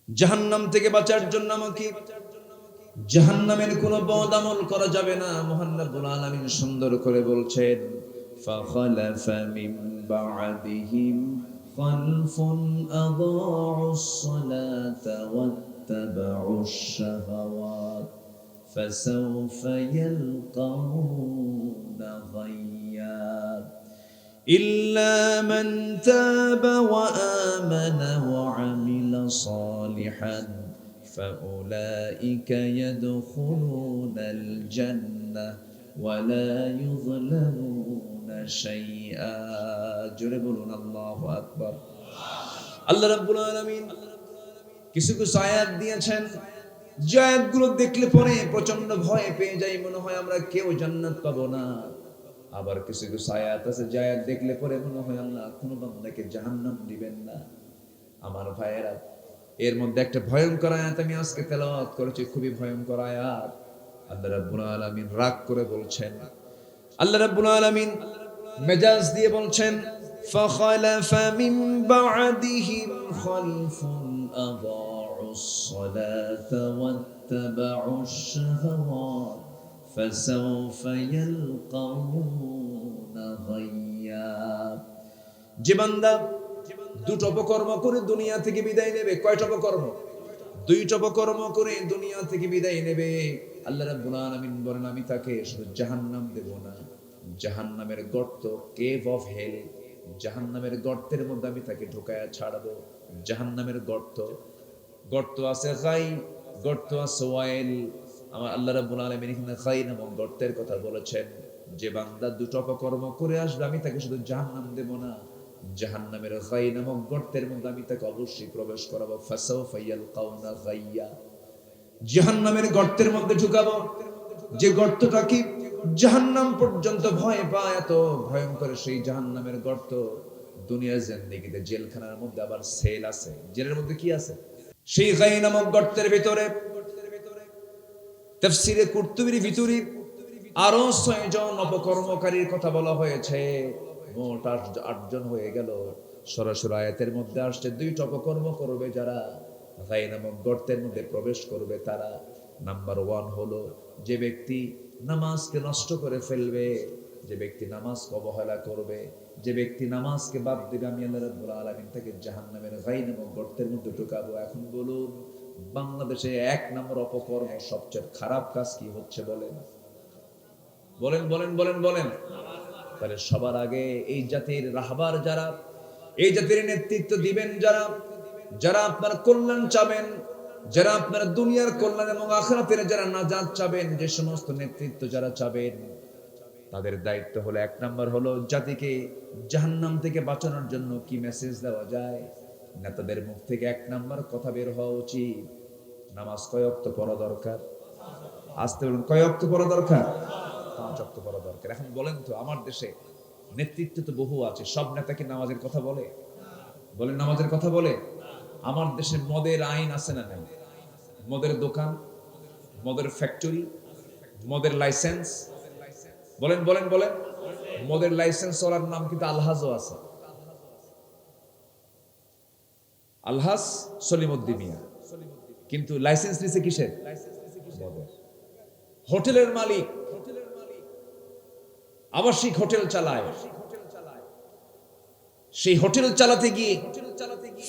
জাহান্নাম থেকে বাঁচার জন্য আমাকে জাহান্নামের কোনো বদ আমল করা যাবে না। মহান রব্বুল আলামিন সুন্দর করে বলছেন, ফাখালাফা মিন বা'দিহিম খালফুন আদাউস সালাতা ওয়াত্তাবাউশ শাহাওয়াত ফাসাউফা ইয়ালকাউনা গায়্যা ইল্লা মান তাবা ওয়া আমানা ওয়া আমিলা সালিহান فأولئك يدخلون الجنة ولا يظلمون شيئا جربون الله أكبر আল্লাহ রাব্বুল আলামিন কিছু কিছু আয়াত দিয়েছেন, যে আয়াতগুলো দেখলে পরে প্রচন্ড ভয় পেয়ে যাই, মনে হয় আমরা কেউ জান্নাত পাবো না। আবার কিছু কিছু আয়াত আছে যে আয়াত দেখলে পরে মনে হয় আল্লাহ কোনো বান্দাকে জাহান্নাম দিবেন না। আমার ভাইয়েরা, এর মধ্যে একটা ভয়ঙ্কর আয়াত আমি আজকে তেলাওয়াত করেছি, খুবই ভয়ঙ্কর আয়াত। আল্লাহ রাব্বুল আলামিন রাগ করে বলছেন, আল্লাহ রাব্বুল আলামিন মেজাজ দিয়ে বলছেন, ফাখালাফা মিন বা'দিহিম খালফুন আদাউস সালাতা ওয়াত্তাবাউশ শাহাওয়াত ফাসাউফা ইয়ালকাউনা গায়্যা। যে বান্দা দুটো অপকর্ম করে দুনিয়া থেকে বিদায় নেবে, কয়টা অপকর্ম? দুইটা অপকর্ম করে দুনিয়া থেকে বিদায় নেবে, আল্লাহ রাব্বুল আলামিন বলেন আমি তাকে শুধু জাহান্নাম দেব না, জাহান্নামের গর্ত, কেভ অফ হেল, জাহান্নামের গর্তের মধ্যে আমি তাকে ঢোকায়া ছাড়াবো। জাহান্নামের গর্ত, গর্ত আছে গাই, গর্ত আছে ওয়াইল। আমার আল্লাহ রাব্বুল আলামিন এখানে গাই নামক গর্তের কথা বলেছেন। যে বান্দা দুটো অপকর্ম করে আসবে, আমি তাকে শুধু জাহান্নাম দেব না, জাহান্নামের গাই নামক গর্তের মধ্যে আমি তাকে অবশ্যই প্রবেশ করাবো। ফাসাউফা ইয়ালকাউনা গায়্যা, জাহান্নামের গর্তের মধ্যে ঢুকাবো, যে গর্তটা কি জাহান্নাম পর্যন্ত ভয় পায়, এত ভয়ঙ্কর সেই জাহান্নামের গর্ত। দুনিয়ার জিন্দেগিতে জেলখানার মধ্যে আবার সেল আছে, জেলের মধ্যে কি আছে? সেই গাই নামক গর্তের ভিতরে তাফসীরে কুরতুবীর ভিতরে আরো 6 জন অপকর্মকারীর কথা বলা হয়েছে, মোট 8 জন হয়ে গেল। সরাসরি আয়াতের মধ্যে আসছে দুইটা অপকর্ম করবে যারা, গাই নামক গর্তের মধ্যে প্রবেশ করবে তারা। নাম্বার 1 হলো যে ব্যক্তি নামাজকে নষ্ট করে ফেলবে, যে ব্যক্তি নামাজকে অবহেলা করবে, যে ব্যক্তি নামাজকে বাদ দিবে, আমি আল্লাহ রাব্বুল আলামিন তাকে জাহান্নামের গাই নামক গর্তের মধ্যে ঢুকাবো। এখন বলুন, বাংলাদেশে 1 নম্বর অপকর্ম সবচেয়ে খারাপ কাজ কি হচ্ছে বলেন? বলেন বলেন বলেন বলেন। তাহলে সবার আগে এই জাতির রাহবার যারা, এই জাতির নেতৃত্ব দিবেন যারা, যারা আপনার কল্যাণ চাবেন, যারা আপনার দুনিয়ার কল্যাণ এবং আখিরাতের যারা নাজাত চাবেন, যে সমস্ত নেতৃত্ব যারা চাবেন, তাদের দায়িত্ব হলো 1 নম্বর হলো জাতিকে জাহান্নাম থেকে বাঁচানোর জন্য কি মেসেজ দেওয়া যায়। নেতাদের মুখ থেকে 1 নম্বর কথা বের হওয়া উচিত, নামাজ কয় ওয়াক্ত পড়া দরকার? আসতে বলুন, কয় ওয়াক্ত পড়া দরকার? 5 ওয়াক্ত পড়া দরকার। এখন বলেন তো, আমার দেশে নেতৃত্ব তো বহু আছে, সব নেতা কি নামাজের কথা বলে? বলেন, নামাজের কথা বলে? আমার দেশে মদের আইন আছে না নাই? মদের দোকান, মদের ফ্যাক্টরি, মদের লাইসেন্স, বলেন বলেন বলেন। মদের লাইসেন্স চলার নাম কিন্তু আলহাজও আছে, আলহাজ সলিমউদ্দিন মিয়া, কিন্তু লাইসেন্স নিছে কিসের? মদের। হোটেলের মালিক আবাসিক হোটেল চালায়, সেই হোটেল চালাতে গিয়ে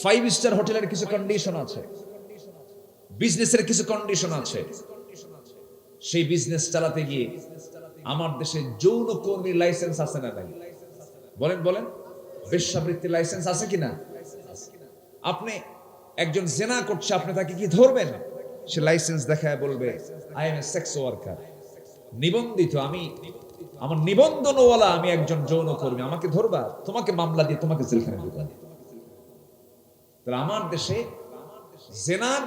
5 স্টার হোটেলের কিছু কন্ডিশন আছে, বিজনেসের কিছু কন্ডিশন আছে। সেই বিজনেস চালাতে গিয়ে আমার দেশে যৌন কর্মীর লাইসেন্স আছে না নাই? বলেন বলেন। বেশ্যাবৃত্তির লাইসেন্স আছে কিনা? আপনি একজন জেনা করছে, আপনি তাকে কি ধরবেন? সে লাইসেন্স দেখায় বলবে I M A sex worker, নিবন্ধিত, আমি আমার নিবন্ধনওয়ালা, আমি একজন যৌন কর্মী, আমাকে ধরবা? তোমাকে মামলা দিয়ে তোমাকে জেলখানায় ঢুকাবে। তাহলে আমার দেশে জেনার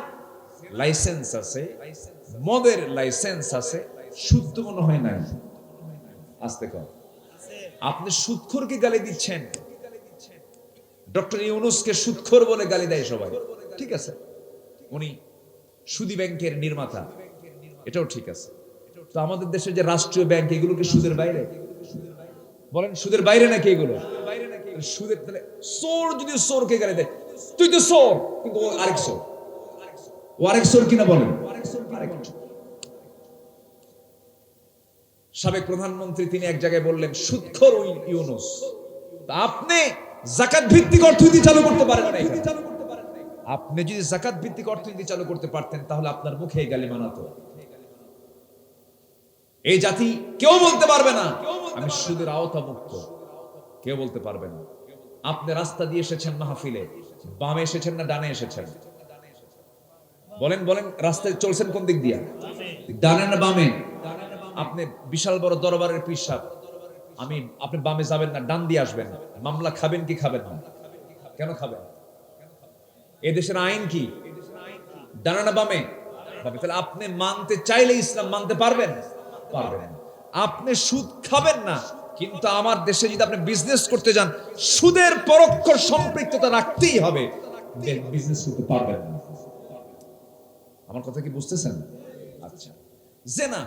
লাইসেন্স আছে, মদের লাইসেন্স আছে, শুদ্ধ মনে হয় নাই। আস্তে কর, আপনি সুদখোরকে গালি দিচ্ছেন, ডক্টর ইউনূসকে সুদখোর বলে গালি দেয় সবাই, ঠিক আছে, উনি সুদী ব্যাংকের নির্মাতা, এটাও ঠিক আছে। তো আমাদের দেশের যে রাষ্ট্রীয় ব্যাংক, এগুলো কি সুদের বাইরে? বলেন, সুদের বাইরে নাকি এগুলো? সুদের। তাহলে চোর যদি চোরকে গালি দেয়, তুই তো চোর, কিন্তু আরেক চোর, ও আরেক চোর কিনা বলেন? আরেক চোর। সাবেক প্রধানমন্ত্রী তিনি এক জায়গায় বললেন, সুদখোর ওই ইউনূস, আপনি যাকাত ভিত্তিক অর্থনীতি চালু করতে পারেন না। আপনি যদি যাকাত ভিত্তিক অর্থনীতি চালু করতে পারতেন তাহলে আপনার মুখে এই গালি মানাতো। এই জাতি কেউ বলতে পারবে না আমি সুদের আওতা মুক্ত, কেউ বলতে পারবে না। আপনি রাস্তা দিয়ে এসেছেন মাহফিলে, বামে এসেছেন না ডানে এসেছেন? বলেন বলেন, রাস্তায় চলছেন কোন দিক দিয়ে, ডানে না বামে? আপনি বিশাল বড় দরবারের পীর সাহেব, আপনি বামে যাবেন না, ডান দিয়ে আসবেন। মামলা খাবেন কি খাবেন না? কেন খাবেন? এই দেশের আইন কি, ডানে না বামে? বামে। তাহলে আপনি মানতে চাইলে ইসলাম মানতে পারবেন? পারবেন না। আপনি সুদ খাবেন না, কিন্তু আমার দেশে যদি আপনি বিজনেস করতে যান, সুদের পরোক্ষ সম্পৃক্ততা রাখতেই হবে, বিজনেস করতে পারবেন না। আমার কথা কি বুঝতেছেন? আচ্ছা, জেনা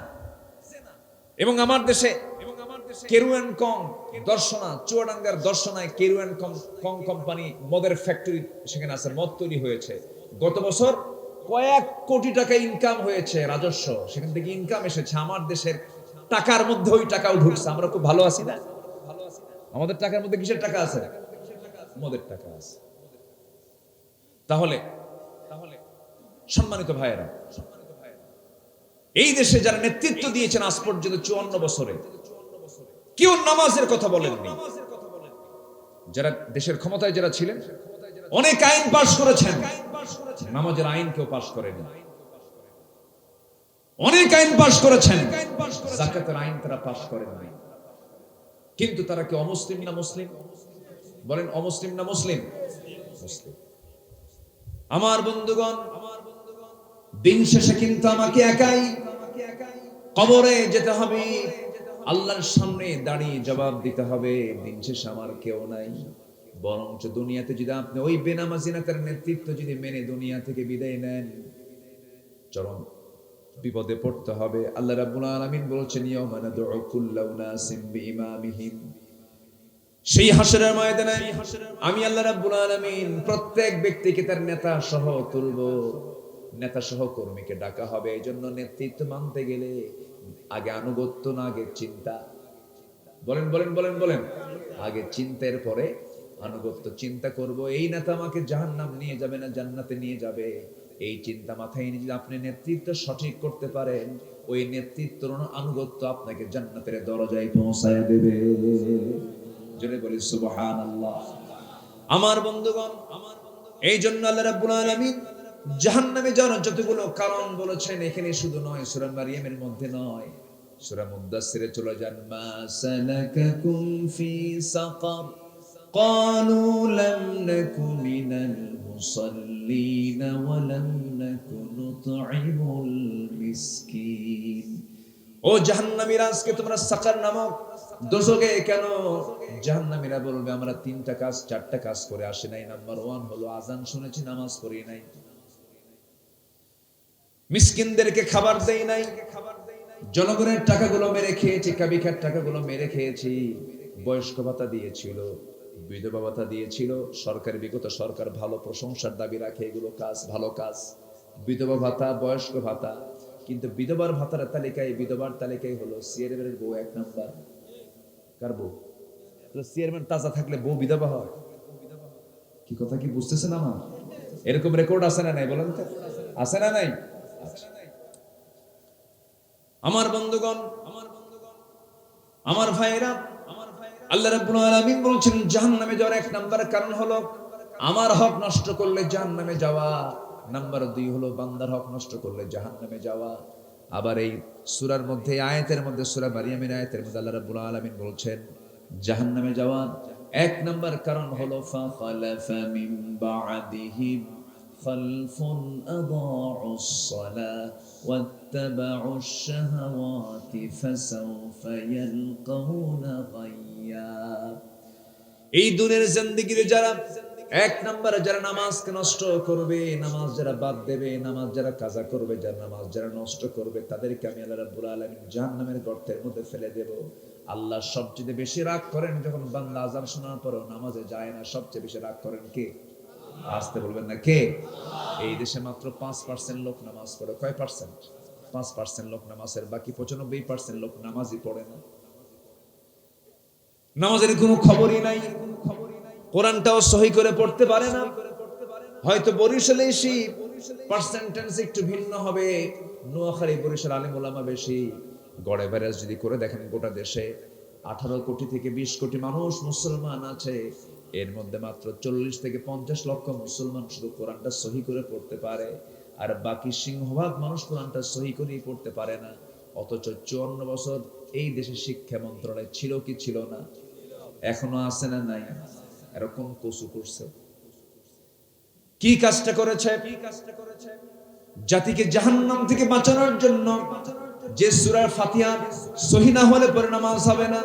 এবং আমার দেশে কেরুয়ান কং দর্শনা, চুয়াডাঙ্গার দর্শনায় কেরুয়ান কং কোম্পানি মদের ফ্যাক্টরি সেখানে আছে, মদ তৈরি হয়েছে। গত বছর কয়েক কোটি টাকা ইনকাম হয়েছে, রাজস্ব সেখান থেকে ইনকাম এসেছে। আমার দেশের টাকার মধ্যে ওই টাকাও ঢুকছে। আমরা খুব ভালো আছি না? আমাদের টাকার মধ্যে কিসের টাকা আছে? মদের টাকা আছে। তাহলে সম্মানিত ভাইয়েরা, এই দেশে যারা নেতৃত্ব দিয়েছেন আজ পর্যন্ত 54 বছরে, কেউ নামাজের কথা বলেননি। যারা দেশের ক্ষমতায় যারা ছিলেন, অনেক আইন পাশ করেছেন, নামাজের আইন কেউ পাশ করেনি। অনেক আইন পাশ করেছেন, যাকাতের আইন তারা পাশ করেন নাই। কিন্তু তারা কি অমুসলিম না মুসলিম? বলেন, অমুসলিম না মুসলিম? মুসলিম। আমার বন্ধুগণ, দিন শেষে কিন্তু আমাকে একাই কবরে যেতে হবে, আল্লাহর সামনে দাঁড়িয়ে জবাব দিতে হবে। দিন শেষে আমার কেউ নাই। বরঞ্চ দুনিয়াতে যদি আপনি ওই বেনামাজি নেতার নেতৃত্ব যদি মেনে দুনিয়া থেকে বিদায় নেন, চরম বিপদে পড়তে হবে। আল্লাহ রাব্বুল আলামিন বলেছেন, ইয়াউমা নাদউ কুল্লা উনাসিম বিইমামিহিম, সেই হাসরের ময়দানে আমি আল্লাহ রাব্বুল আলামিন প্রত্যেক ব্যক্তিকে তার নেতা সহ তুলব, নেতা সহ কর্মীকে ডাকা হবে। এই জন্য নেতৃত্ব মানতে গেলে আগে আনুগত্য না, আগে চিন্তা। বলেন বলেন বলেন বলেন, আগে চিন্তার পরে আনুগত্য। চিন্তা করব এই নেতা আমাকে জাহান্নাম নিয়ে যাবে না জান্নাতে নিয়ে যাবে, এই চিন্তা মাথায় নিয়ে যদি আপনি নেতৃত্ব সঠিক করতে পারেন, ওই নেতৃত্বের আনুগত্য আপনাকে জান্নাতের দরজায় পৌঁছায় দেবে। জোরে বলি সুবহানাল্লাহ। আমার বন্ধুগণ, এই জন্য আল্লাহ রাব্বুল আলামিন জাহান্নামে যাওয়ার যতগুলো কারণ বলেছেন, এখানে শুধু নয়, সূরা মারইয়ামের মধ্যে নয়, সূরা মুদ্দাসসিরে চলে যান। মা সালাকাকুম ফি সাকার ক্বালু লাম নাকু মিনাল মুসাল্লিন ওয়া লাম নাকু নুতঈমুল মিসকিন। ও জাহান্নামীরা, আজকে তোমরা সাকার নামক দোজখে কেন? জাহান্নামীরা বলবে, আমরা 3টা কাজ 4টা কাজ করে আসি নাই। নাম্বার 1 হলো আযান শুনেছি, নামাজ পড়ি নাই, মিসকিনদেরকে খাবার দেই নাই, জনগণের টাকাগুলো মেরে খেয়েছি, কাবিখার টাকাগুলো মেরে খেয়েছি। বয়স্ক ভাতা দিয়েছিল, বিধবা ভাতা দিয়েছিল, সরকার, বিগত সরকার ভালো প্রশংসার দাবি রাখে, এগুলো কাজ, ভালো কাজ। বিধবা ভাতা, বয়স্ক ভাতা। কিন্তু বিধবার ভাতার তালিকায়, বিধবার তালিকায় হলো চেয়ারম্যানের বউ 1 নাম্বার। কার বউ? চেয়ারম্যান তাজা থাকলে বউ বিধবা হয়? কি কথা কি বুঝতেছেন আমার? এরকম রেকর্ড আছে না নাই বলেন তো? আছে না নাই? আমার বন্ধুগণ, আমার ভাইরা, আল্লাহ রাব্বুল আলামিন বলেছেন জাহান্নামে যাওয়ার 1 নাম্বার কারণ হলো আমার হক নষ্ট করলে জাহান্নামে যাওয়া। নাম্বার 2 হলো বান্দার হক নষ্ট করলে জাহান্নামে যাওয়া। আবার এই সূরার মধ্যে, আয়াতের মধ্যে, সূরা মারইয়ামের আয়াতের মধ্যে আল্লাহ রাব্বুল আলামিন বলেছেন জাহান্নামে যাওয়া 1 নাম্বার কারণ হলো ফাখালাফা মিন বা'দিহিম খালফুন আদাউস সালাহ ওয়াত্তাবাউশ শাহাওয়াতি ফাসাউফা ইয়ালকাউনা গায়্যা। এই দুনিয়ার জিন্দেগিতে যারা 1 নম্বরে যারা নামাজকে নষ্ট করবে, নামাজ যারা বাদ দেবে, নামাজ যারা কাজা করবে, যারা নামাজ যারা নষ্ট করবে, তাদেরকে আমি আল্লাহ রাব্বুল আলামিন জাহান্নামের গর্তের মধ্যে ফেলে দেব। আল্লাহ সবচেয়ে বেশি রাগ করেন যখন বান্দা আযান শোনার পরেও নামাজে যায় না। সবচেয়ে বেশি রাগ করেন কে? আসতে বলবেন না, কে? এই দেশে মাত্র 5% লোক নামাজ পড়ে। কয় পার্সেন্ট? 5% লোক নামাজের, বাকি 95% লোক নামাজই পড়ে না। নামাজের কোনো খবরই নাই, কোরআনটাও সহি করে পড়তে পারে না। হয়তো বরিশালে এসে পার্সেন্টেজ একটু ভিন্ন হবে, নোয়াখালী বরিশাল আলেম ওলামা বেশি। গড় এভারেজ যদি করে দেখেন গোটা দেশে 18 কোটি থেকে 20 কোটি মানুষ মুসলমান আছে, এর মধ্যে মাত্র 40 থেকে 50 লক্ষ মুসলমান শুধু কোরআনটা সহি করে পড়তে পারে, আর বাকি সিংহভাগ মানুষ কোরআনটা সহি করেই পড়তে পারে না। অথচ 54 বছর এই দেশে শিক্ষা মন্ত্রণালয় ছিল কি ছিল না? এখনো আছে না নাই? এরকম কসু করছে, কি কাজটা করেছে? জাতিকে জাহান্নাম থেকে বাঁচানোর জন্য যে সূরা ফাতিহা সহি না হলে পরে নামাজ হবে না,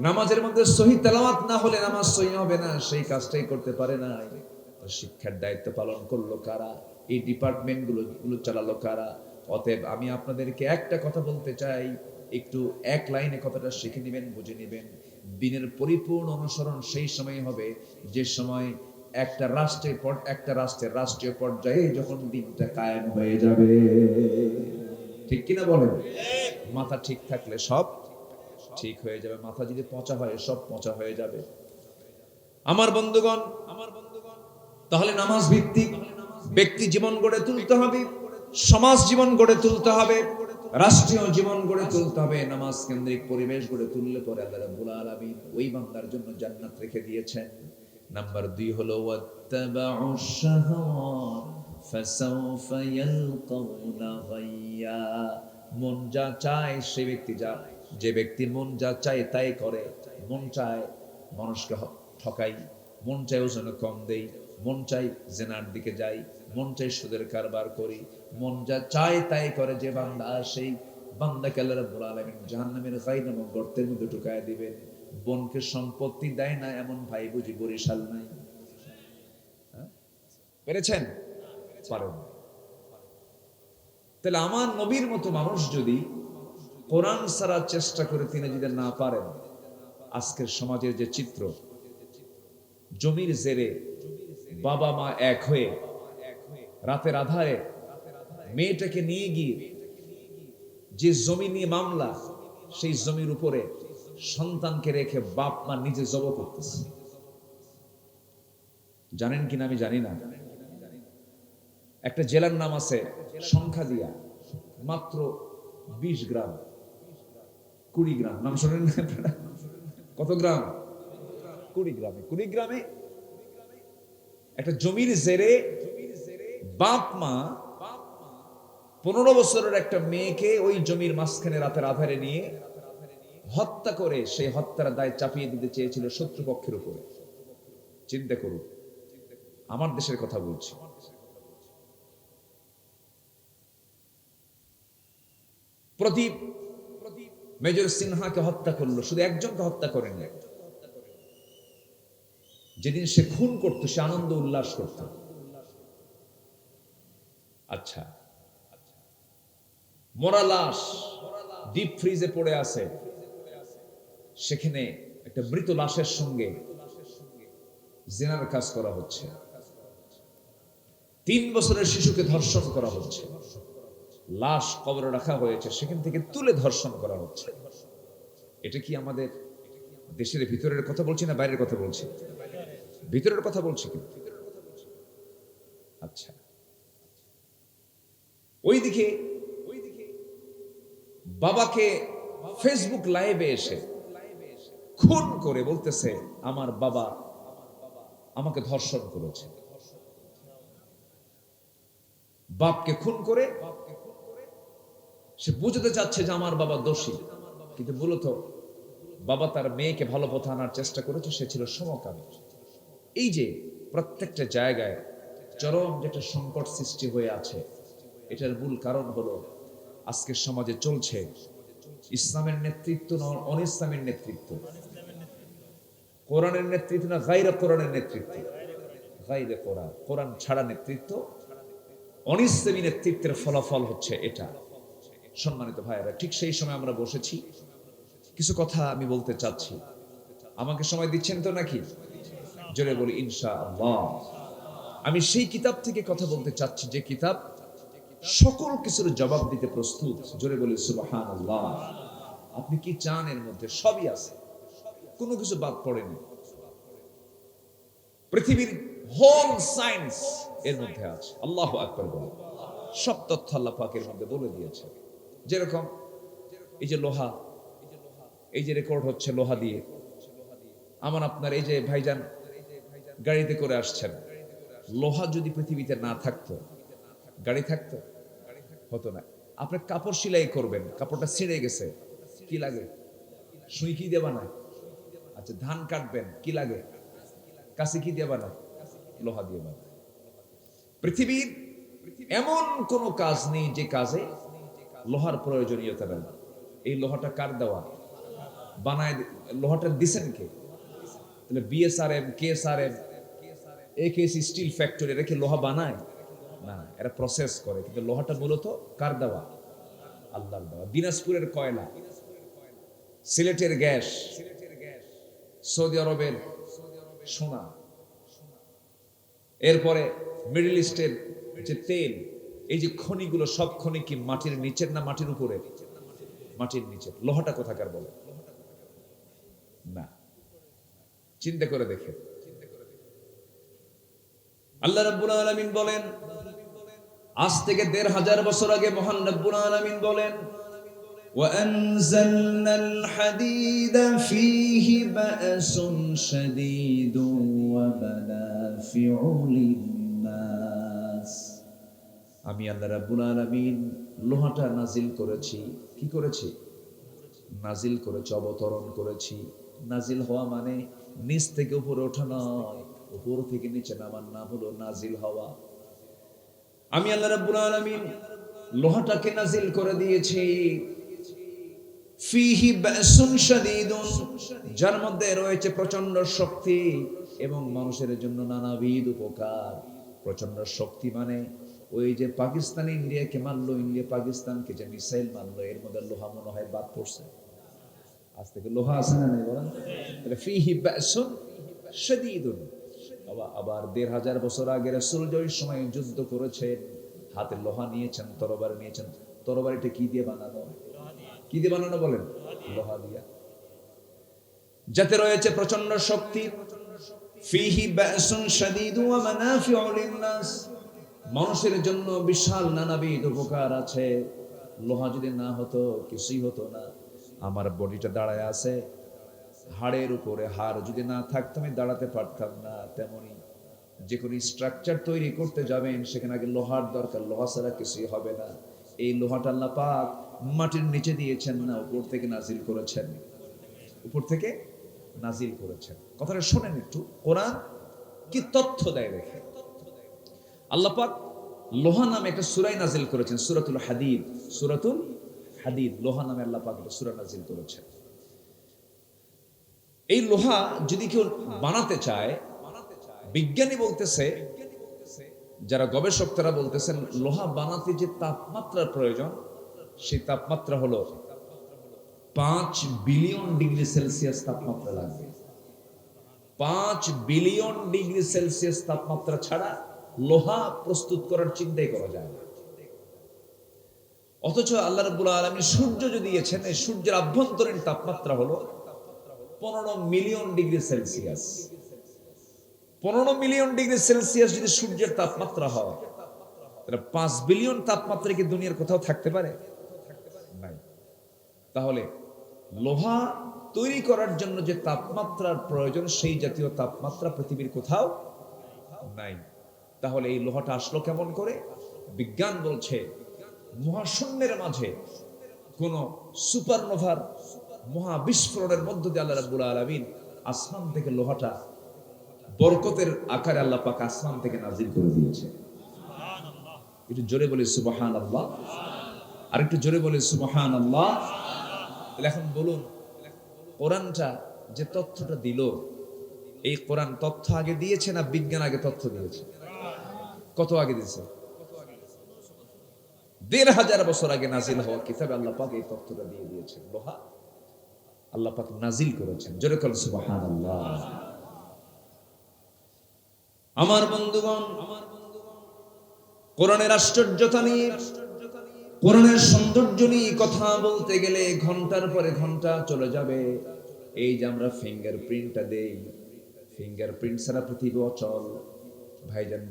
নামাজের মধ্যে সহি তেলাওয়াত না হলে নামাজ সহি হবে না, সেই কাজটাই করতে পারে না। শিক্ষার দায়িত্ব পালন করলো কারা? এই ডিপার্টমেন্ট গুলো চালালো কারা? অতএব আমি আপনাদেরকে একটা কথা বলতে চাই, একটু এক লাইনে কথাটা শিখে নেবেন, বুঝে নেবেন। দিনের পরিপূর্ণ অনুসরণ সেই সময় হবে যে সময় একটা রাষ্ট্রের রাষ্ট্রীয় পর্যায়ে যখন দিনটা কায়েম হয়ে যাবে। ঠিক কিনা বলেন? মাথা ঠিক থাকলে সব ঠিক হয়ে যাবে, মাথা যদি পচা হয় সব পচা হয়ে যাবে। আমার বন্ধুগণ, তাহলে নামাজ ভিত্তিক ব্যক্তি জীবন গড়ে তুলতে হবে, সমাজ জীবন গড়ে তুলতে হবে, রাষ্ট্রীয় জীবন গড়ে তুলতে হবে। নামাজ কেন্দ্রিক পরিবেশ গড়ে তুললে পরে আল্লাহ রাব্বুল আলামিন ওই বান্দার জন্য জান্নাত রেখে দিয়েছেন। নাম্বার 2 হলো ওয়াত্তাবাউশ শাহাওয়াত ফাসাউফা ইয়ালকাউনা গাইয়া। মন যা চায় সে ব্যক্তি যে ব্যক্তি মন যা চায় তাই করে, মন চায় মানুষকে ঠকাই, মন চায় ওজনে কম দেই, মন চাই জেনার দিকে যাই, মন চাই সুদের কারবার করি, মন যা চায় তাই করে যে বান্দা, সেই বান্দাকে আল্লাহ রাব্বুল আলামিন জাহান্নামের গাই নামক গর্তের মধ্যে ঢুকায় দিবেন। বোনকে সম্পত্তি দেয় না এমন ভাই বুঝি বরিশাল নাই? পেরেছেন? পারেন। তাহলে আমার নবীর মতো মানুষ যদি কোরআন ছাড়া চেষ্টা করে তিনি যদি না পারেন, আজকের সমাজের যে চিত্র, জমির জেরে বাবা মা এক হয়ে রাতের আধারে মেয়েটাকে নিয়ে গিয়ে যে জমি নিয়ে মামলা, সেই জমির উপরে সন্তানকে রেখে বাপ মা নিজে জব করতেছে। জানেন কিনা আমি জানি না, একটা জেলার নাম আছে সংখ্যা দিয়া, মাত্র 20 গ্রাম 20 গ্রাম, নাম শোনেন না? কত গ্রাম? 20 গ্রামে একটা জমির জেরে বাপ মা 15 বছরের একটা মেয়েকে ওই জমির মাঝখানে রাতের আধারে নিয়ে হত্যা করে সেই হত্যার দায় চাপিয়ে দিতে চেয়েছিল শত্রুপক্ষের উপরে। চিন্তা করুন, আমার দেশের কথা বলছি। প্রদীপ মেজর সিনহাকে হত্যা করলো, শুধু একজনকে হত্যা করেনি। যেদিন সে খুন করত সে আনন্দ উল্লাস করত। আচ্ছা, মরা লাশ ডিপ ফ্রিজে পড়ে আছে, সেখানে একটা মৃত লাশের সঙ্গে জিনার কাজ করা হচ্ছে। 3 বছরের শিশুকে ধর্ষণ করা হচ্ছে, লাশ কবরে রাখা হয়েছে, সেখান থেকে তুলে ধর্ষণ করা হচ্ছে। এটা কি আমাদের দেশের ভিতরের কথা বলছি না বাইরের কথা বলছি? ভিতরের কথা বলছি কিন্তু। আচ্ছা, ওইদিকে বাবাকে ফেসবুক লাইভে এসে খুন করে বলতেছে আমার বাবা আমাকে ধর্ষণ করেছে। বাপকে খুন করে সে বুঝতে চাচ্ছে যে আমার বাবা দোষী, কিন্তু মূলত বাবা তার মেয়েকে ভালো পথে আনার চেষ্টা করেছে, সে ছিল সমকামী। এই যে প্রত্যেকটা জায়গায় চরম যেটা সংকট সৃষ্টি হয়ে আছে, এটার মূল কারণ হলো আজকের সমাজে চলছে ইসলামের নেতৃত্ব না অনিসলামের নেতৃত্ব, কোরআনের নেতৃত্ব না গায়রে কোরআনের নেতৃত্ব, গায়রে কোরআন, কোরআন ছাড়া নেতৃত্ব, অনিসলামী নেতৃত্বের ফলাফল হচ্ছে এটা। সম্মানিত ভাইয়েরা, ঠিক সেই সময় আমরা বসেছি, কিছু কথা আমি বলতে চাচ্ছি। আমাকে সময় দিচ্ছেন তো নাকি? জোরে বলি ইনশাআল্লাহ। আমি সেই কিতাব থেকে কথা বলতে চাচ্ছি যে কিতাব সকল কিছুর জবাব দিতে প্রস্তুত। জোরে বলি সুবহানাল্লাহ। আপনি কি চান এর মধ্যে সবই আছে, কোনো কিছু বাদ পড়েনি। পৃথিবীর হোল সায়েন্স এর মধ্যে আছে। আল্লাহু আকবার বলে সব তথ্য আল্লাহ পাকের মধ্যে বলে দিয়েছে। যেরকম এই যে লোহা, এই যে রেকর্ড হচ্ছে লোহা দিয়ে, আমার আপনার এই যে ভাইজান গাড়িতে করে আসছেন, লোহা যদি পৃথিবীতে না থাকতো গাড়ি থাকতো? হতো না। আপনি কাপড় সেলাই করবেন, কাপড়টা ছিঁড়ে গেছে, কি লাগে? সুই কি দিয়ে বানায়? আচ্ছা, ধান কাটবেন, কি লাগে? কাশি কি দিয়ে বানায়? লোহা দিয়ে বানায়। পৃথিবীর এমন কোন কাজ নেই যে কাজে লোহার প্রয়োজনীয়তা নেই। এই লোহাটা কার দেওয়া? বানায় লোহাটা দিছেন কে? তাহলে বিএসআরএম, কেএসআরএম, একেসি স্টিল ফ্যাক্টরি এরা কি লোহা বানায়? না, এরা প্রসেস করে। কিন্তু লোহাটা মূলত কার দেওয়া? আল্লাহর দেওয়া। দিনাজপুরের কয়লা, সিলেটের গ্যাস, সৌদি আরবের সোনা, এরপরে মিডল ইস্টের যে তেল, এই যে খনিগুলো সব খনি কি মাটির নিচের না মাটির উপরে? মাটির নিচে। লোহাটা কোথাকার বলে? না, চিন্তা করে দেখে। আল্লাহ রাব্বুল আলামিন বলেন, আজ থেকে ১৫০০ বছর আগে মহান রাব্বুল আলামিন বলেন, وَأَنزَلْنَا الْحَدِيدَ فِيهِ بَأْسٌ شَدِيدٌ وَمَنَافِعُ لِلنَّاسِ। আমি আল্লাহ রাব্বুল আলামিন লোহাটা নাজিল করেছি। কি করেছি? নাজিল করেছি, অবতরণ করেছি। নাজিল হওয়া মানে নিচ থেকে উপরে ওঠা নয়, উপর থেকে নিচে নামার নাম হলো নাজিল হওয়া। আমি আল্লাহ রাব্বুল আলামিন লোহাটাকে নাজিল করে দিয়েছি। ফিহি বাসুন শাদীদুন, যার মধ্যে রয়েছে প্রচন্ড শক্তি এবং মানুষের জন্য নানাবিধ উপকার। প্রচন্ড শক্তি মানে ওই যে পাকিস্তান ইন্ডিয়াকে মারলো, ইন্ডিয়া পাকিস্তানকে যে মিসাইল মারলো, এর মধ্যে লোহা মনে হয় বাদ পড়ছে। আজ থেকে লোহা আছে না নেই বলেন? ফিহি বাসুন শাদীদুন। আবার ১৫০০ বছর আগে রাসূল ওই সময় যুদ্ধ করেছেন, হাতে লোহা নিয়েছেন, তরবারি নিয়েছেন। তরবারিটা কি দিয়ে বানানো? কি দিয়ে বানানো বলেন? লোহা দিয়া। যাতে রয়েছে প্রচন্ড শক্তি। ফিহি বাসুন শাদীদু ওয়া মানাফিউ লিন-নাস, মানুষের জন্য বিশাল নানাবিধ উপকার আছে। লোহা যদি না হতো কিছুই হতো না। আমার বডিটা দাঁড়ায় আছে হাড়ের উপরে, হাড় যদি না থাকতো আমি দাঁড়াতে পারতাম না। তেমনি যে কোনো স্ট্রাকচার তৈরি করতে যাবেন সেখানে আগে লোহার দরকার, লোহা ছাড়া কিছুই হবে না। এই লোহাটা আল্লাহ পাক মাটির নিচে দিয়েছেন না, উপর থেকে নাজিল করেছেন। উপর থেকে নাজিল করেছেন। কথাটা শোনেন একটু, কোরআন কি তথ্য দেয় দেখে। আল্লাহ পাক লোহা নামে একটা সূরা নাজিল করেছেন, সূরাতুল হাদিদ। সূরাতুল হাদিদ, লোহা নামে আল্লাহ পাক একটা সূরা নাজিল করেছেন। এই লোহা যদি কেউ বানাতে চায়, বিজ্ঞানী বলতেছে, যারা গবেষক তারা বলতেছেন লোহা বানাতে যে তাপমাত্রার প্রয়োজন, সেই তাপমাত্রা হলো ৫ বিলিয়ন ডিগ্রি সেলসিয়াস তাপমাত্রা লাগবে। ৫ বিলিয়ন ডিগ্রি সেলসিয়াস তাপমাত্রা ছাড়া লোহা প্রস্তুত করার চিন্তাই করা যায় না। অথচ আল্লাহ রাব্বুল আলামিন সূর্য যদি দিয়েছেন, এই সূর্যের আভ্যন্তরীণ তাপমাত্রা হলো ১৫ million degree Celsius. ১৫ million degree Celsius যদি সূর্যের তাপমাত্রা হয়, তাহলে ৫ বিলিয়ন তাপমাত্রা কি দুনিয়ার কোথাও থাকতে পারে? নাই। তাহলে লোহা তৈরি করার জন্য যে তাপমাত্রার প্রয়োজন, সেই জাতীয় তাপমাত্রা পৃথিবীর কোথাও নাই। তাহলে এই লোহাটা আসলো কেমন করে? বিজ্ঞান বলছে মহাশূন্যের মাঝে কোন সুপারনোভার মহাবিস্ফোরণের মধ্য দিয়ে আল্লাহ রাব্বুল আলামিন আসমান থেকে লোহাটা বরকতের আকারে আল্লাহ পাক আসমান থেকে নাজিল করে দিয়েছে। একটু জোরে বলি সুবহানাল্লাহ। আর একটু জোরে বলি সুবহানাল্লাহ। এখন বলুন, কোরআনটা যে তথ্যটা দিল, এই কোরআন তথ্য আগে দিয়েছে না বিজ্ঞান আগে তথ্য দিয়েছে? কত আগে দিয়েছে? ১৫০০ বছর আগে নাজিল হওয়া কিতাবে আল্লাহ পাক এই তথ্যটা দিয়ে দিয়েছেন। লোহা আল্লাহ পাক নাজিল করেছেন। জোরে বলেন সুবহানাল্লাহ। আমার বন্ধুগণ, কোরআনের আশ্চর্যতা নিয়ে, কোরআনের সৌন্দর্য নিয়ে কথা বলতে গেলে ঘন্টার পরে ঘন্টা চলে যাবে। এই যে আমরা ফিঙ্গারপ্রিন্টটা দেই, ফিঙ্গারপ্রিন্ট ছাড়া পৃথিবী অচল। ভাইজান,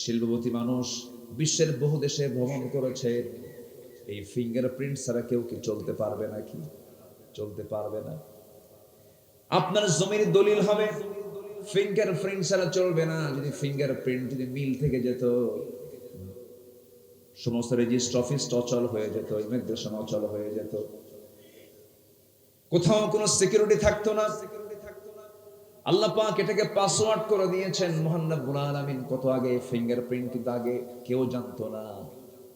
শিল্পপতি মানুষ বিশ্বের বহু দেশে ভ্রমণ করেছে, এই ফিঙ্গারপ্রিন্ট ছাড়া কেউ কি চলতে পারবে নাকি? চলতে পারবে না। আপনার জমির দলিল হবে, ফিঙ্গারপ্রিন্ট ছাড়া চলবে না। যদি ফিঙ্গারপ্রিন্ট যদি মিল থেকে যেত, সমস্ত রেজিস্ট্রি অফিস অচল হয়ে যেত, ইমিগ্রেশন অচল হয়ে যেত, কোথাও কোনো সিকিউরিটি থাকতো না। আল্লাহ পাক এটাকে পাসওয়ার্ড করে দিয়েছেন। মহান রব্বুল আলামিন কত আগে ফিঙ্গারপ্রিন্ট কিন্তু আগে কেউ জানতো না।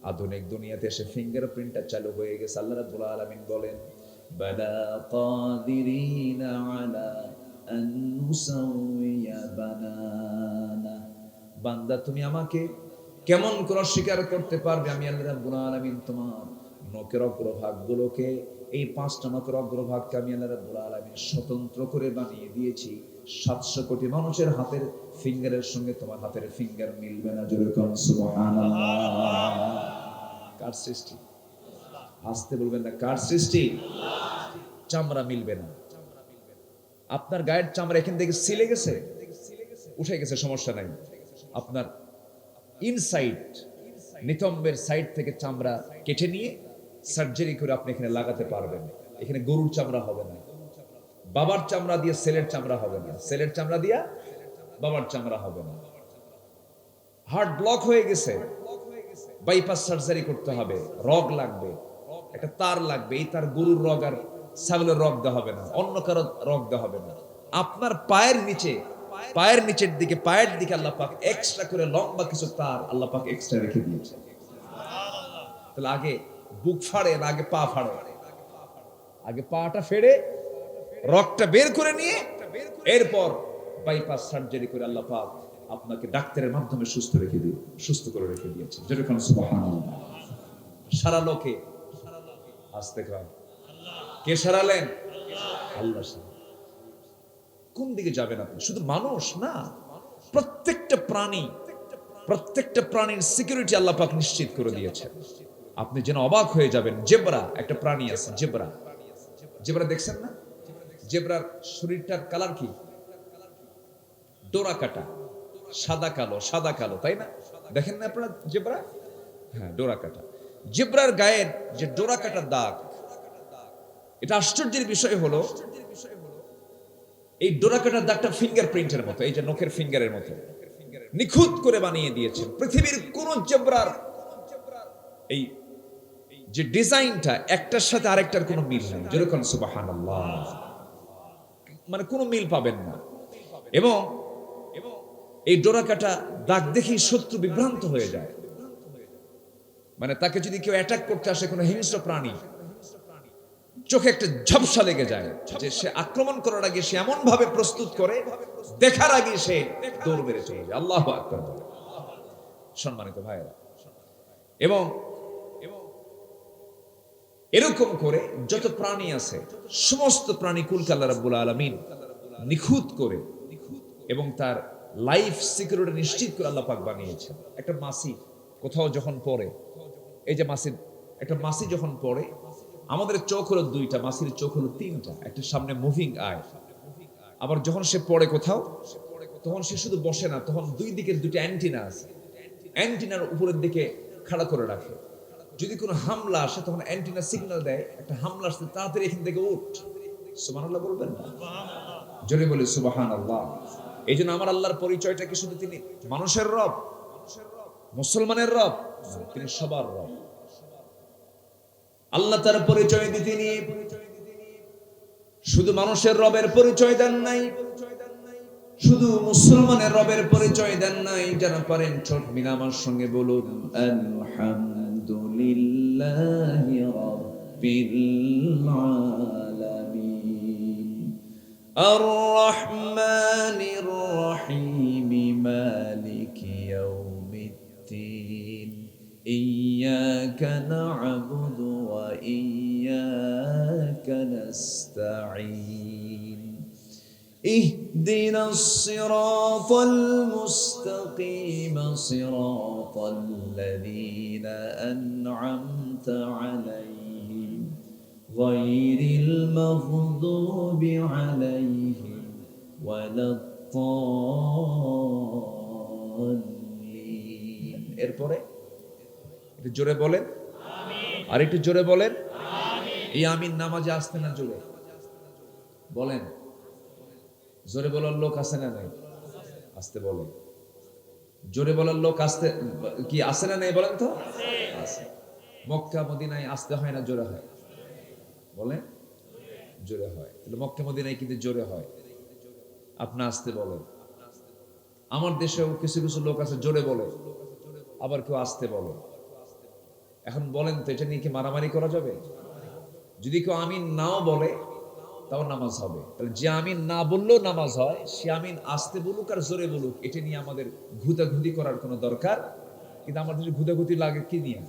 আধুনিক দুনিয়াতে এসে ফিঙ্গারপ্রিন্টটা চালু হয়ে গেছে। আল্লাহ রাব্বুল আলামিন বলেন, বালা কাদিরিনা আলা আন নুসাউইয়া বানানা। বান্দা, তুমি আমাকে কেমন করে অস্বীকার করতে পারবে? আমি আল্লাহ রাব্বুল আলামিন তোমার নখের অগ্রভাগগুলোকে, এই 5টা নখের অগ্রভাগকে আমি আল্লাহ রাব্বুল আলামিন স্বতন্ত্র করে বানিয়ে দিয়েছি। 700 কোটি মানুষের হাতের ফিঙ্গারের সঙ্গে তোমার হাতের ফিঙ্গার মিলবে না। জোরে কোন সুবহানাল্লাহ। কার সৃষ্টি? আসতে বলবেন না, কার সৃষ্টি? চামড়া মিলবে না। আপনার গায়ের চামড়া এখান থেকে ছিলে গেছে, উঠে গেছে, সমস্যা নাই। আপনার ইনসাইড নিতম্বের সাইড থেকে চামড়া কেটে নিয়ে সার্জারি করে আপনি এখানে লাগাতে পারবেন। এখানে গরুর চামড়া হবে না, বাবার চামড়া দিয়ে ছেলের চামড়া হবে না, ছেলের চামড়া দিয়া বাবার চামড়া হবে না। হার্ট ব্লক হয়ে গেছে, বাইপাস সার্জারি করতে হবে, রগ লাগবে, একটা তার লাগবে। এই তার গরুর রগ আর ছাগলের রগ দেওয়া হবে না, অন্য কারো রগ দেওয়া হবে না। আপনার পায়ের নিচে, পায়ের নিচের দিকে, পায়ের দিকে আল্লাহ পাক এক্সট্রা করে লম্বা কিছু তার আল্লাহ পাক এক্সট্রা রেখে দিয়েছে। তাহলে আগে বুক ফাড়ে না আগে পা ফাড়ে? আগে পাটা ফেড়ে রগটা বের করে নিয়ে এরপর বাইপাস সার্জারি করে আল্লাহ পাক আপনাকে ডাক্তারের মাধ্যমে সুস্থ করে রেখে দিয়েছে। যেরকম সুবহানাল্লাহ। সারা লোকে আস্তে কর, কে সারালেন? আল্লাহ। কোন দিকে যাবেন আপনি? শুধু মানুষ না, প্রত্যেকটা প্রাণীর সিকিউরিটি আল্লাহ পাক নিশ্চিত করে দিয়েছেন। আপনি যেন অবাক হয়ে যাবেন। জেব্রা একটা প্রাণী আছে, জেব্রা দেখছেন না? জেব্রার শরীরটার কালার কি? ডোরা কাটা, সাদা কালো, তাই না? দেখেন না আপনারা জেব্রা? হ্যাঁ, ডোরা কাটা। জেব্রার গায়ের যে ডোরা কাটার দাগ, এটা আশ্চর্যের বিষয় হলো এই ডোরা কাটার দাগটা ফিঙ্গারপ্রিন্টের মতো, এই যে নখের ফিঙ্গারের মতো নিখুঁত করে বানিয়ে দিয়েছেন। পৃথিবীর কোন জেব্রার এই যে ডিজাইনটা, একটার সাথে আরেকটার কোনো মিল নেই। যেরকম সুবহানাল্লাহ, মানে কোনো মিল পাবেন না। এবং এই ডোরা কাটা দাগ দেখি শত্রু বিভ্রান্ত হয়ে যায়। মানে তাকে যদি কেউ অ্যাটাক করতে আসে, কোনো হিংস্র প্রাণী, চোখে একটা ঝাপসা লেগে যায় যে সে আক্রমণ করার আগে সে এমন ভাবে প্রস্তুত করে, দেখার আগে সে দৌড় মেরে চলে যায়। আল্লাহু আকবার। সম্মানিত ভাইরা, এবং এরকম করে যত প্রাণী আছে সমস্ত প্রাণী কুলকে আল্লাহ রাব্বুল আলামিন নিখুঁত করে এবং তার লাইফ সিকিউরিটি নিশ্চিত করে আল্লাহ পাক বানিয়েছেন। একটা মাছি কোথাও যখন পড়ে, এই যে একটা মাছি যখন পড়ে, আমাদের চোখ হলো 2টা, মাছির চোখ হলো 3টা। একটা সামনে মুভিং আই। আবার যখন সে পড়ে কোথাও, তখন সে শুধু বসে না, তখন 2 দিকের 2টা অ্যান্টিনা আছে, অ্যান্টিনার উপরের দিকে খাড়া করে রাখে। যদি কোনো হামলা আসে তখন অ্যান্টিনা সিগন্যাল দেয়, একটা হামলা আসছে, তাড়াতাড়ি এখান থেকে উঠ। সুবহানাল্লাহ বলবেন না? জোরে বলি সুবহানাল্লাহ। এই জন্য আমার আল্লাহর পরিচয়টা কি শুধু তিনি মানুষের রব, মুসলমানের রব? তিনি সবার রব। আল্লাহ তার পরিচয় দিতে নিয়ে শুধু মানুষের রবের পরিচয় দেন নাই, শুধু মুসলমানের রবের পরিচয় দেন নাই। যারা পারেন ছোট মিনা আমার সঙ্গে বলুন, আলহামদুলিল্লাহি রাব্বিল আলামিন, আর রহমানির রহিম, মালিকি ইয়াউমিদ্দিন, ইয়্যাকা না'বুদু ওয়া ইয়্যাকা নাস্তাঈন, اهدنا الصراط المستقيم صراط الذين أنعمت عليهم غير المغضوب عليهم ولا الضالين এরপরে একটু জোরে বলেন আমিন আর একটু জোরে বলেন আমিন এই আমিন নামাজে আসতে না জোরে বলেন জোরে বলার লোক আছে না নাই আসতে বলে জোরে বলার লোক আসতে কি আছে না নাই বলেন তো আছে মক্কা মদিনায় আসতে হয় না জোরে হয় বলেন জোরে হয় তাহলে মক্কা মদিনায় কিন্তু জোরে হয় আপনি আসতে বলেন আমার দেশেও কিছু কিছু লোক আছে জোরে বলে আবার কেউ আসতে বলে এখন বলেন তো এটা নিয়ে কি মারামারি করা যাবে যদি কেউ আমিন নাও বলে তাও নামাজ হবে তাহলে যে আমিন না বললেও নামাজ হয় সে আমিন আসতে বলুক আর জোরে বলুক এটা নিয়ে আমাদের ঘুতাঘুতি করার কোনো দরকার কিন্তু আমাদের ঘুতাঘুতি লাগে কি নিয়ে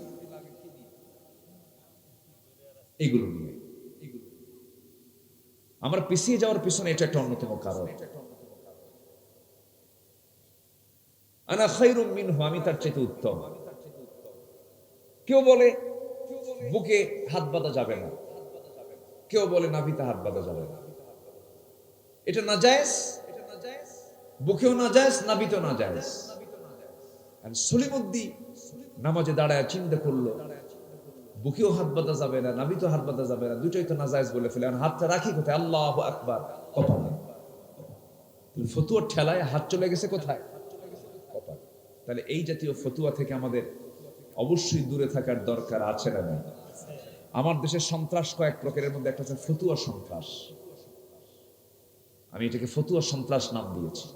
এগুলো নিয়ে আমরা পিছিয়ে যাওয়ার পিছনে এটা একটা অন্যতম কারণ আনা খায়রুম মিনহু আমি তার চাইতে উত্তম কেউ বলে বুকে হাত বাঁধা যাবে না কেউ বলে নাভিতে হাত বাঁধা যাবে না এটা নাজায়েজ বুকেও নাজায়েজ নাভিতেও নাজায়েজ আর সলিমুদ্দি নামাজে দাঁড়ায় চিন্তা করলো বুকেও হাত বাঁধা যাবে না নাভিতেও হাত বাঁধা যাবে না দুটোই তো নাজায়েজ বলে ফেলে আর হাতটা রাখি কোথায় আল্লাহু আকবার কপালে ফতুয়ার ঠেলায় হাত চলে গেছে কোথায় কপাল তাহলে এই জাতীয় ফতুয়া থেকে আমাদের অবশ্যই দূরে থাকার দরকার আছে না নাই আমার দেশের সন্ত্রাস কয়েক প্রকারের মধ্যে একটা হচ্ছে ফতুয়া সন্ত্রাস আমি এটাকে ফতুয়া সন্ত্রাস নাম দিয়েছি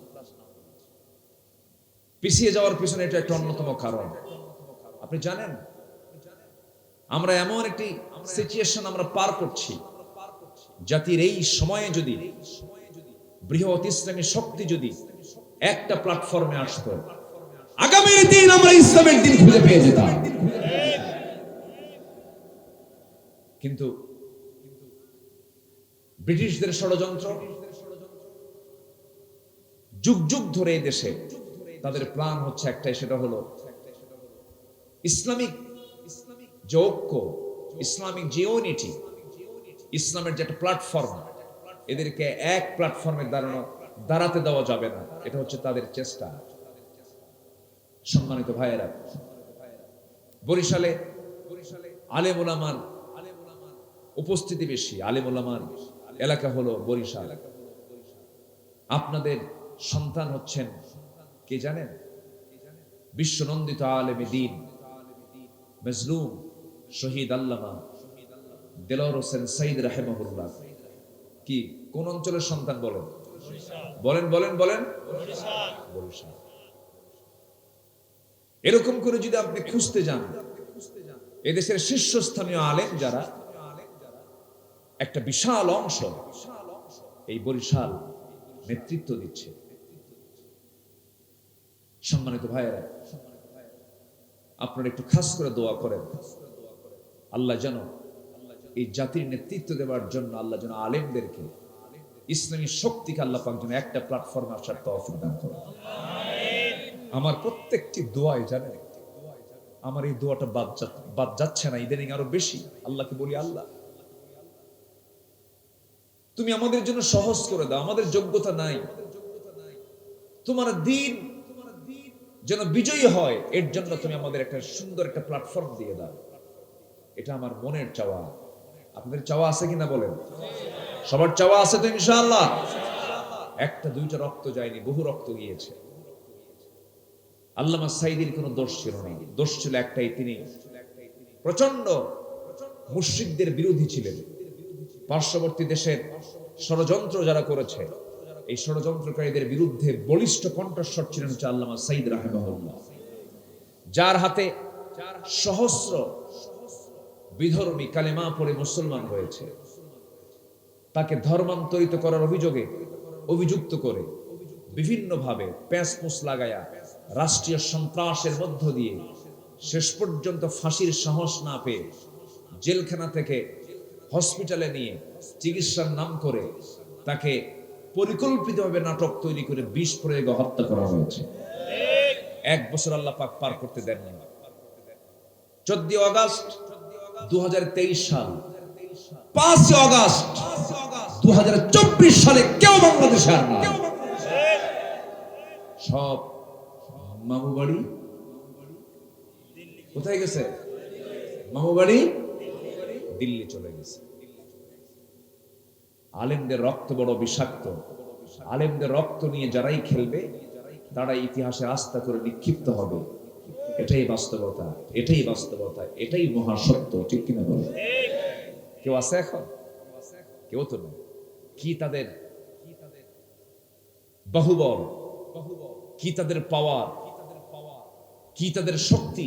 পিছিয়ে যাওয়ার পিছনে এটা একটা অন্যতম কারণ আপনি জানেন আমরা এমন একটি সিচুয়েশন আমরা পার করছি জাতির এই সময়ে যদি বৃহৎ ইসলামী শক্তি যদি একটা প্ল্যাটফর্মে আসতো আগামীর দিন আমরা ইসলামের দিন খুঁজে পেয়ে যেতাম কিন্তু ব্রিটিশদের ষড়যন্ত্র যুগ যুগ ধরে এই দেশে তাদের প্ল্যান হচ্ছে একটাই সেটা হলো ইসলামিক যে ঐক্য ইসলামিক যে ইউনিটি ইসলামের যে একটা প্ল্যাটফর্ম এদেরকে এক প্ল্যাটফর্মে দাঁড়াতে দেওয়া যাবে না এটা হচ্ছে তাদের চেষ্টা সম্মানিত ভাইয়েরা বরিশালে আলেম ওলামার উপস্থিতি বেশি আলেম ওলামার এলাকা হলো বরিশাল আপনাদের সন্তান হচ্ছেন কে জানেন বিশ্বনন্দিত আলেমে দ্বীন মজলুম শহীদ আল্লামা দেলোয়ার হোসেন সাইদ রাহিমাহুল্লাহ কি কোন অঞ্চলের সন্তান বলেন বলেন বলেন বলেন বরিশাল এরকম করে যদি আপনি খুঁজতে যান এদেশের শীর্ষস্থানীয় আলেম যারা একটা বিশাল অংশ এই বরিশাল নেতৃত্ব দিচ্ছে সম্মানিত ভাইয়েরা আপনারা একটু খাস করে দোয়া করেন আল্লাহ যেন এই জাতির নেতৃত্ব দেওয়ার জন্য আল্লাহ যেন আলেমদেরকে ইসলামী শক্তিকে আল্লাহ পাক যেন একটা প্ল্যাটফর্মে আসার তৌফিক দান করেন আমার প্রত্যেকটি দোয়াই জানেন আমার এই দোয়াটা বাদ যাচ্ছে না ইদানিং আরো বেশি আল্লাহকে বলি আল্লাহ তুমি আমাদের জন্য সহজ করে দাও আমাদের যোগ্যতা নাই তোমার দিন যেন বিজয়ী হয় এর জন্য তুমি আমাদের একটা সুন্দর একটা প্ল্যাটফর্ম দিয়ে দাও এটা আমার মনের চাওয়া আপনাদের চাওয়া আছে কিনা বলেন সবার চাওয়া আছে তো ইনশাআল্লাহ একটা দুইটা রক্ত যায়নি বহু রক্ত গিয়েছে আল্লামা সাইদির কোনো দোষ ছিল না দোষ ছিল একটাই তিনি প্রচন্ড মুশরিকদের বিরোধী ছিলেন পার্শ্ববর্তী দেশের ষড়যন্ত্র যারা করেছে এই ষড়যন্ত্রকারীদের বিরুদ্ধে বলিষ্ঠ কণ্ঠস্বর ছিলেন হচ্ছে আল্লামা সাইদ রাহিমাহুল্লাহ যার হাতে সহস্র বিধর্মী কালেমা পড়ে মুসলমান হয়েছে তাকে ধর্মান্তরিত করার অভিযোগে অভিযুক্ত করে বিভিন্নভাবে প্যাঁচমুচ লাগায়া রাষ্ট্রীয় সন্ত্রাসের মধ্য দিয়ে শেষ পর্যন্ত ফাঁসির সাহস না পেয়ে জেলখানা থেকে হসপিটালে নিয়ে চিকিৎসার নাম করে তাকে পরিকল্পিতভাবে নাটক তৈরি করে বিষ প্রয়োগে হত্যা করা হয়েছে। 1 বছর আল্লাহ পাক পার করতে দেননি। 14 আগস্ট 2023 সাল, 5 আগস্ট 2024 সালে কেউ বাংলাদেশে আর না। সব মামু বাড়ি কোথায় গেছে? মামু বাড়ি দিল্লি চলে গেছে। আলেমদের রক্ত বড় বিষাক্ত। আলেমদের রক্ত নিয়ে যারাই খেলবে তারাই ইতিহাসে আস্থা করে নিক্ষিপ্ত হবে। এটাই বাস্তবতা, এটাই বাস্তবতা, এটাই মহাসত্য। ঠিক কিনা বলে? কেউ আছে এখন? কেউ তো নেই। কি তাদের বাহুবল, কি তাদের পাওয়ার, কি তাদের শক্তি।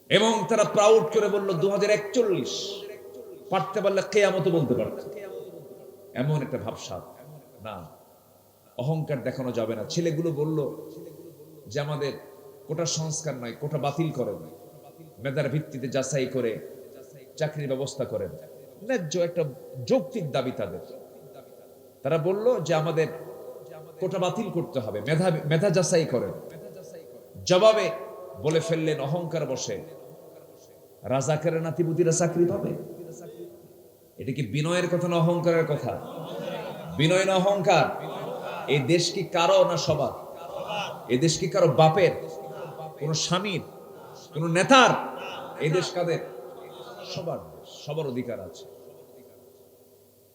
এবং তারা প্রাউড করে বলল 2041 পারতে পারলে কিয়ামত বলতে পারত। এমন একটা ভাবসাব। না, অহংকার দেখানো যাবে না। ছেলেগুলো বলল যে আমাদের কোটা সংস্কার নয়, কোটা বাতিল করেন, মেধার ভিত্তিতে যাচাই করে চাকরির ব্যবস্থা করেন। ন্যায্য একটা যৌক্তিক দাবি তাদের। তারা বলল যে আমাদের কোটা বাতিল করতে হবে, মেধা যাচাই করেন। জবাবে বলে ফেললেন অহংকার বসে, রাজাকারের নাতিপুতিরা চাকরি পাবে। এটা কি বিনয়ের কথা না অহংকারের কথা? বিনয় না অহংকার? এই দেশ কি কারো না সবার? এই দেশ কি কারো বাপের, কোন স্বামীর, কোন নেতার? এই দেশ কাদের? সবার দেশ, সবার অধিকার আছে।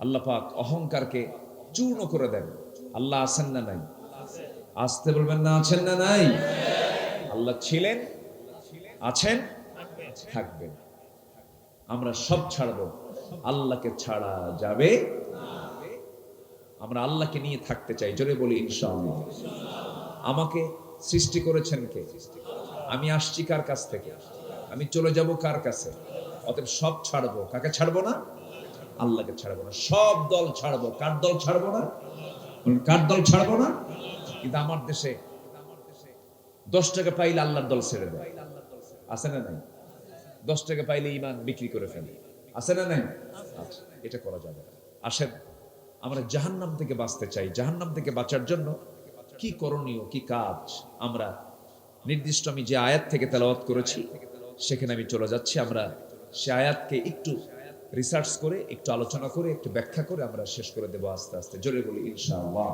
আল্লাহ পাক অহংকারকে চূর্ণ করে দেন। আল্লাহ আছেন না নাই? আসতে বলবেন না, আছেন না নাই? আল্লাহ ছিলেন, আছেন, থাকবেন। আমরা সব ছাড়বো, আল্লাহকে ছাড়া যাবে। আমরা আল্লাহকে নিয়ে থাকতে চাই। জোরে বলি ইনশাআল্লাহ। আমাকে সৃষ্টি করেছেন কে? আমি আসছি কার কাছ থেকে? আমি চলে যাব কার কাছে? অতএব সব ছাড়বো। কাকে ছাড়বো না? আল্লাহকে ছাড়বো না। সব দল ছাড়বো। কার দল ছাড়বো না? কার দল ছাড়বো না? কিন্তু আমার দেশে 10 টাকা পাইলে আল্লাহর দল ছেড়ে দেয়। আছে না নাই? 10 টাকা পাইলে ঈমান বিক্রি করে ফেলে। আছে না নাই? আচ্ছা, এটা করা যাবে না। আসেন, আমরা জাহান্নাম থেকে বাঁচতে চাই। জাহান্নাম থেকে বাঁচার জন্য কি করণীয়, কি কাজ? আমরা নির্দিষ্ট, আমি যে আয়াত থেকে তেলাওয়াত করেছি সেখানে আমি চলে যাচ্ছি। আমরা সে আয়াতকে একটু রিসার্চ করে, একটু আলোচনা করে, একটু ব্যাখ্যা করে আমরা শেষ করে দেবো আস্তে আস্তে। জোরে বলি ইনশাআল্লাহ।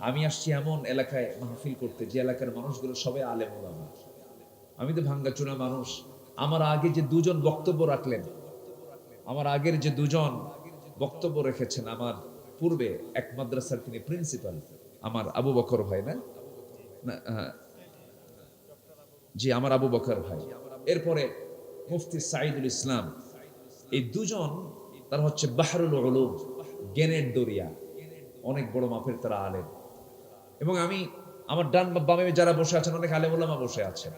আমি আসছি এমন এলাকায় মাহফিল করতে যে এলাকার মানুষগুলো সবাই আলেম ওলামা। আমি তো ভাঙ্গাচোরা মানুষ। আমার আগে যে দুজন বক্তব্য রাখলেন, আমার আগের যে দুজন বক্তব্য রেখেছেন, আমার পূর্বে এক মাদ্রাসার তিনি প্রিন্সিপাল, আমার আবু বকর ভাই, না জি, আমার আবু বকর ভাই। এরপরে মুফতি সাইদুল ইসলাম। এই দুজন তারা হচ্ছে বাহরুল উলুম, জ্ঞানের দরিয়া, অনেক বড় মাপের তারা আলেম। এবং আমি, আমার ডান বামে যারা বসে আছেন অনেক আলেম ওলামা বসে আছেন।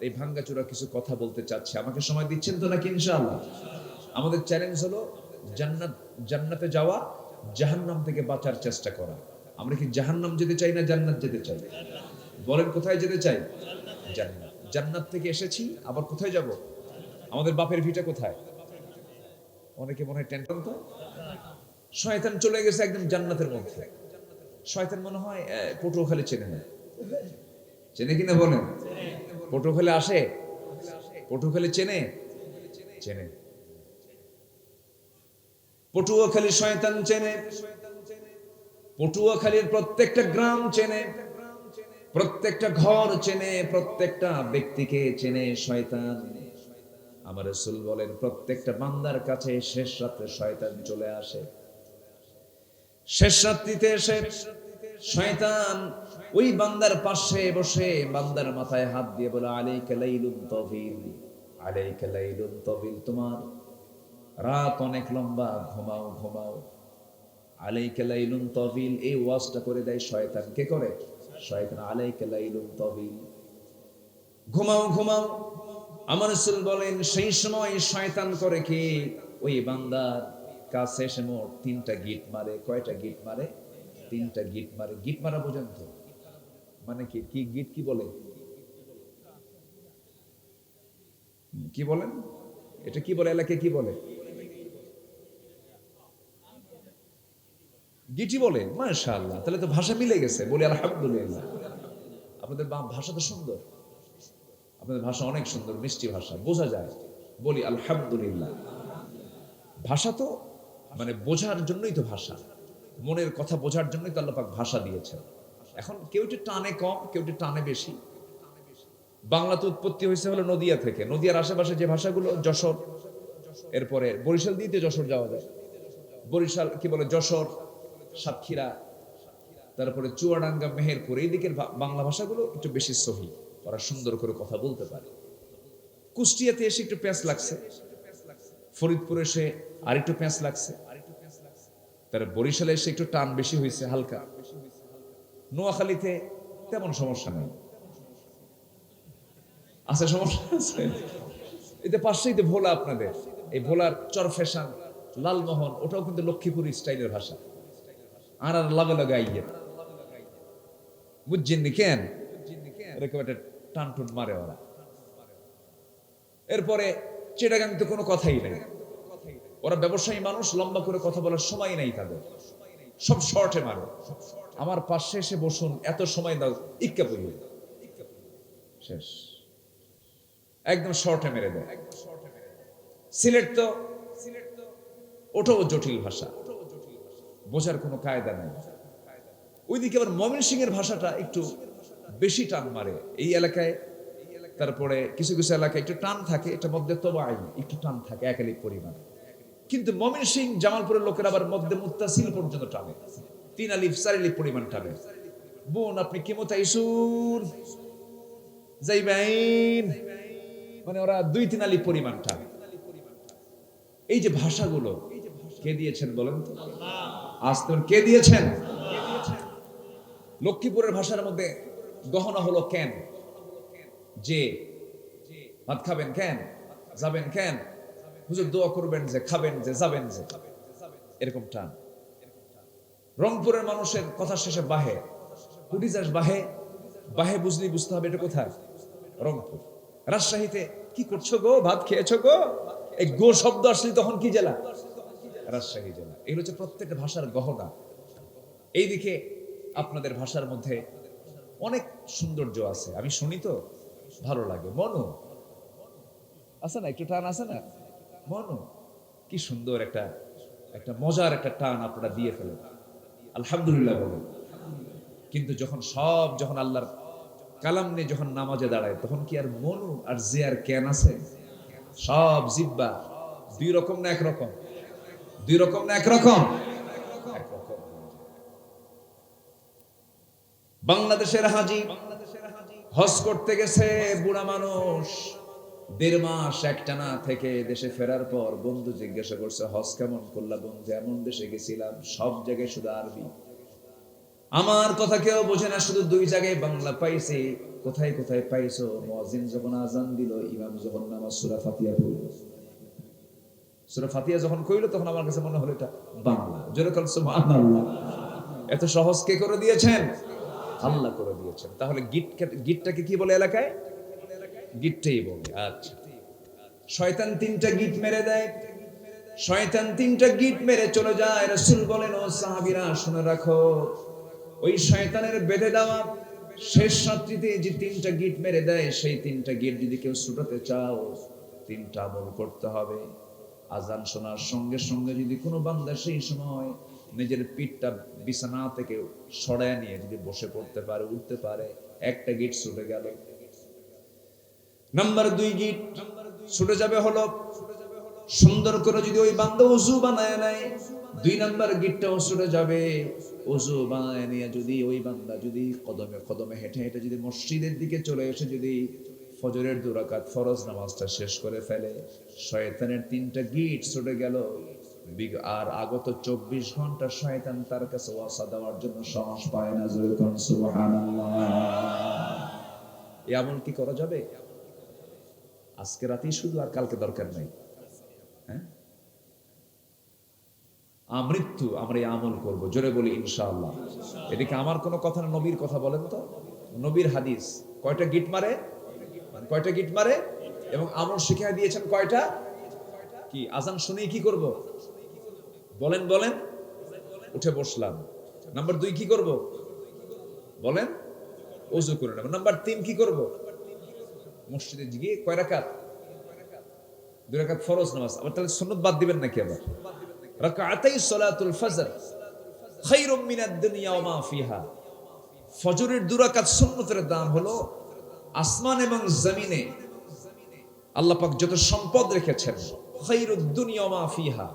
এই ভাঙ্গাচোরা কিছু কথা বলতে চাচ্ছে। আমাকে সময় দিচ্ছেন তো নাকি? ইনশাআল্লাহ। আমাদের চ্যালেঞ্জ হলো জান্নাতে যাওয়া, জাহান্নাম থেকে বাঁচার চেষ্টা করা। আমরা কি জাহান্নাম যেতে চাই না জান্নাত যেতে চাই? বলেন কোথায় যেতে চাই? জান্নাত। জান্নাত থেকে এসেছি, আবার কোথায় যাব? আমাদের বাপের ভিটা কোথায়? অনেকে মনে হয় টেনশন। তো শয়তান চলে গেছে একদম জান্নাতের মধ্যে। শয়তান মনে হয় পটুয়াখালী চেনে না। চেনে কিনা বলেন? পটুয়াখালী আসে? পটুয়াখালী চেনে? চেনে। পটুয়াখালী শয়তান চেনে। পটুয়াখালীর প্রত্যেকটা গ্রাম চেনে, প্রত্যেকটা ঘর চেনে, প্রত্যেকটা ব্যক্তিকে চেনে শয়তান। আমার রাসূল বলেন প্রত্যেকটা বান্দার কাছে শেষ রাতে শয়তান চলে আসে। শেষ রাত্রিতে এসে শয়তান ওই বান্দার পাশে বসে বান্দার মাথায় হাত দিয়ে বলে, আলাইকা লাইলুন তাবিল, আলাইকা লাইলুন তাবিল, তোমার রাত অনেক লম্বা, ঘুমাও ঘুমাও। আলাইকা লাইলুন তাবিল, এই ওয়াজটা করে দেয় শয়তান। কে করে? শয়তান। আলাইকা লাইলুন তাবিল, ঘুমাও ঘুমাও। আমার রাসূল বলেন সেই সময় শয়তান করে কি, ওই বান্দার কাছে এসে মোট 3টা গিট মারে। কয়টা গিট মারে? 3টা গিট মারে। গিট মারা বোঝেন তো? মানে কি কি গিট কি বলে? কি বলেন? এটা কি বলে? এলাকায় কি বলে? গিটি বলে, মাশাআল্লাহ, তাহলে তো ভাষা মিলে গেছে, বলি আলহামদুলিল্লাহ। আপনাদের ভাষা তো সুন্দর, আপনাদের ভাষা অনেক সুন্দর, মিষ্টি ভাষা, বোঝা যায়, বলি আলহামদুলিল্লাহ। ভাষা তো মানে বোঝার জন্যই তো ভাষা, মনের কথা বোঝার জন্যই তো আল্লাহ পাক ভাষা দিয়েছেন। এখন কেউ একটু টানে কম, কেউ একটু টানে বেশি। বাংলা তো উৎপত্তি হয়েছে হলো নদিয়া থেকে, নদিয়ার আশেপাশে যে ভাষাগুলো, যশোর, এরপরে বরিশাল দিয়ে যশোর যাওয়া যায়, বরিশাল কি বলে, যশোর, সাতক্ষীরা, তারপরে চুয়াডাঙ্গা, মেহেরপুর, এই দিকের বাংলা ভাষাগুলো একটু বেশি সহি, ওরা সুন্দর করে কথা বলতে পারে। কুষ্টিয়াতে এসে একটু প্যাঁচ লাগছে, ফরিদপুরে এসে আরেকটু প্যাঁচ লাগছে, তার বরিশালে এসে একটু টান বেশি হয়েছে হালকা, নোয়াখালীতে তেমন সমস্যা নেই, আছে সমস্যা আছে। এতে পাশেই তো ভোলা, আপনাদের এই ভোলার চরফেশান, লালমোহন, ওটাও কিন্তু লক্ষ্মীপুরি স্টাইলের ভাষা, আর আর লাগে লাগে আইয়ে, বুঝছেন নি কেন, এরকম একটা টান টুন মারে ওরা। এরপরে চিটাগাং তো কোনো কথাই নেই, ওরা ব্যবসায়ী মানুষ, লম্বা করে কথা বলার সময় নেই তাদের, সব শর্টে মারে। আমার পাশে এসে বসুন, এত সময় দাও, ইক্কা পড়ি, শেষ, একদম শর্টে মেরে দেয়। সিলেট তো ওটাও জটিল ভাষা, বোঝার কোনো কায়দা নাই। ওইদিকে আবার ময়মনসিংহের ভাষাটা একটু বেশি টান মারে এই এলাকায়, তারপরে কিছু কিছু এলাকায় একটু টান থাকে, এটা মধ্যে তবাই একটু টান থাকে একালিক পরিমাণ। কিন্তু ময়মনসিংহ, জামালপুরের লোকের আবার মধ্যে মুত্তাসিল পর্যন্ত টানে, 3 আলিফ 4 আলিফ পরিমাণ টানে। বোন আপনি কেমন তাইসুন যাইবেন, মানে ওরা 2-3 আলিফ পরিমাণ টানে। এই যে ভাষাগুলো কে দিয়েছেন বলেন তো, আজ তো কে দিয়েছেন? লক্ষ্মীপুরের ভাষার মধ্যে গহনা হলো কেন, যে ভাত খাবেন কেন, যাবেন কেন, হুজুর দোয়া করবেন যে, খাবেন যে, যাবেন যে, এরকম টান। রংপুরের মানুষের কথা শেষে বাহে, কুটি যাস বাহে, বাহে বুঝলি বুঝতে হবে এটা কোথায়, রংপুর। রাজশাহীতে কি করছো গো, ভাত খেয়েছো গো, এই গো শব্দ আসলে তখন কি জেলা, রাজশাহী জেলা। এগুলো হচ্ছে প্রত্যেকটা ভাষার গহনা। এইদিকে আপনাদের ভাষার মধ্যে অনেক সৌন্দর্য আছে, আমি শুনি তো ভালো লাগে। মনু আছে না, একটু টান আছে না, মনু কি সুন্দর একটা একটা মজার একটা টান আপনারা দিয়ে ফেলেন, আলহামদুলিল্লাহ বলেন। কিন্তু যখন আল্লাহর কালাম নিয়ে যখন নামাজে দাঁড়ায়, তখন কি আর মনু আর যে আর কেন আছে? সব জিব্বা দুই রকম না একরকম, দুই রকম না একরকম, একরকম। বাংলাদেশের হাজি হজ করতে গেছে, বুড়া মানুষ, 1.5 মাস একটানা থেকে দেশে ফেরার পর বন্ধু জিজ্ঞাসা করছে, হজ কেমন করলা বন্ধু? এমন দেশে গেছিলাম সব জায়গায় শুধু আরবি, আমার কথা কেউ বোঝে না, শুধু 2 জায়গায় বাংলা পাইছি। কোথায় কোথায় পাইছো? মুয়াজ্জিন যখন আজান দিল, ইমাম যখন নামাজ সূরা ফাতিহা পড়ল, সূরা ফাতিহা যখন কইলো, তখন আমার কাছে মনে হলো এটা বাংলা। জোরে বলেন সুবহানাল্লাহ। এত সহজ কে করে দিয়েছেন? আল্লাহ করে দিয়েছেন। তাহলে গিটটাকে কি বলে এলাকায়? গিটটাই বলে। আচ্ছা, শয়তান 3টা গিট মেরে দেয়, শয়তান 3টা গিট মেরে চলে যায়। রাসূল বলেন, ও সাহাবীরা শুনে রাখো, ওই শয়তানের বেঁধে দেওয়া শেষ রাত্রিতে যে 3টা গিট মেরে দেয়, সেই 3টা গিট যদি কেউ ছুটাতে চাও, 3টা আমল করতে হবে। আজান শোনার সঙ্গে সঙ্গে যদি কোনো বান্দা সেই সময় নিজের পিঠটা বিছানা থেকে সরায় নিয়ে যদি বসে পড়তে পারে, উঠতে পারে, একটা গিট ছুটে গেল। নাম্বার 2 গিট ছুটে যাবে হলো সুন্দর করে যদি ওই বান্দা ওযু বানায় নেয়, 2 নাম্বার গিটটাও ছুটে যাবে। ওযু বানায় নিয়ে যদি ওই বান্দা যদি কদমে কদমে হেঁটে হেঁটে যদি মসজিদের দিকে চলে এসে যদি ফজরের 2 রাকাত ফরজ নামাজটা শেষ করে ফেলে, শয়তানের 3টা গিট ছুটে গেল। আর আগত 24 ঘন্টা শয়তান তার কাছে ওয়াসা দেওয়ার জন্য সাহস পায় না। জোরে কোন সুবহানাল্লাহ। এই আমল কি করা যাবে? আজকে রাতেই শুধু, আর কালকে দরকার নাই। হ্যাঁ, আমৃত্যু আমরা এই আমল করব, জোরে বলি ইনশাআল্লাহ। এদিকে আমার কোনো কথা না, নবীর কথা বলেন তো। নবীর হাদিস কয়টা গিট মারে, কয়টা গিট মারে, এবং আমল শিখিয়ে দিয়েছেন কয়টা। কি আজান শুনেই কি করব? বলেন বলেন, উঠে বসলাম। নাম্বার 2 কি করব বলেন? ওযু করে নেব। নাম্বার 3 কি করব? মসজিদে গিয়ে কয় রাকাত? 2 রাকাত ফরজ নামাজ। আবার তাহলে সুন্নাত বাদ দিবেন নাকি আবার? রাকাতাই সালাতুল ফজর খায়রুম মিনাদ দুনিয়া ওয়া মা ফিহা। ফজরের 2 রাকাত সুন্নতের দাম হলো আসমান এবং জমিনে আল্লাহ পাক যত সম্পদ রেখেছেন, খায়রুদ দুনিয়া ওয়া মা ফিহা,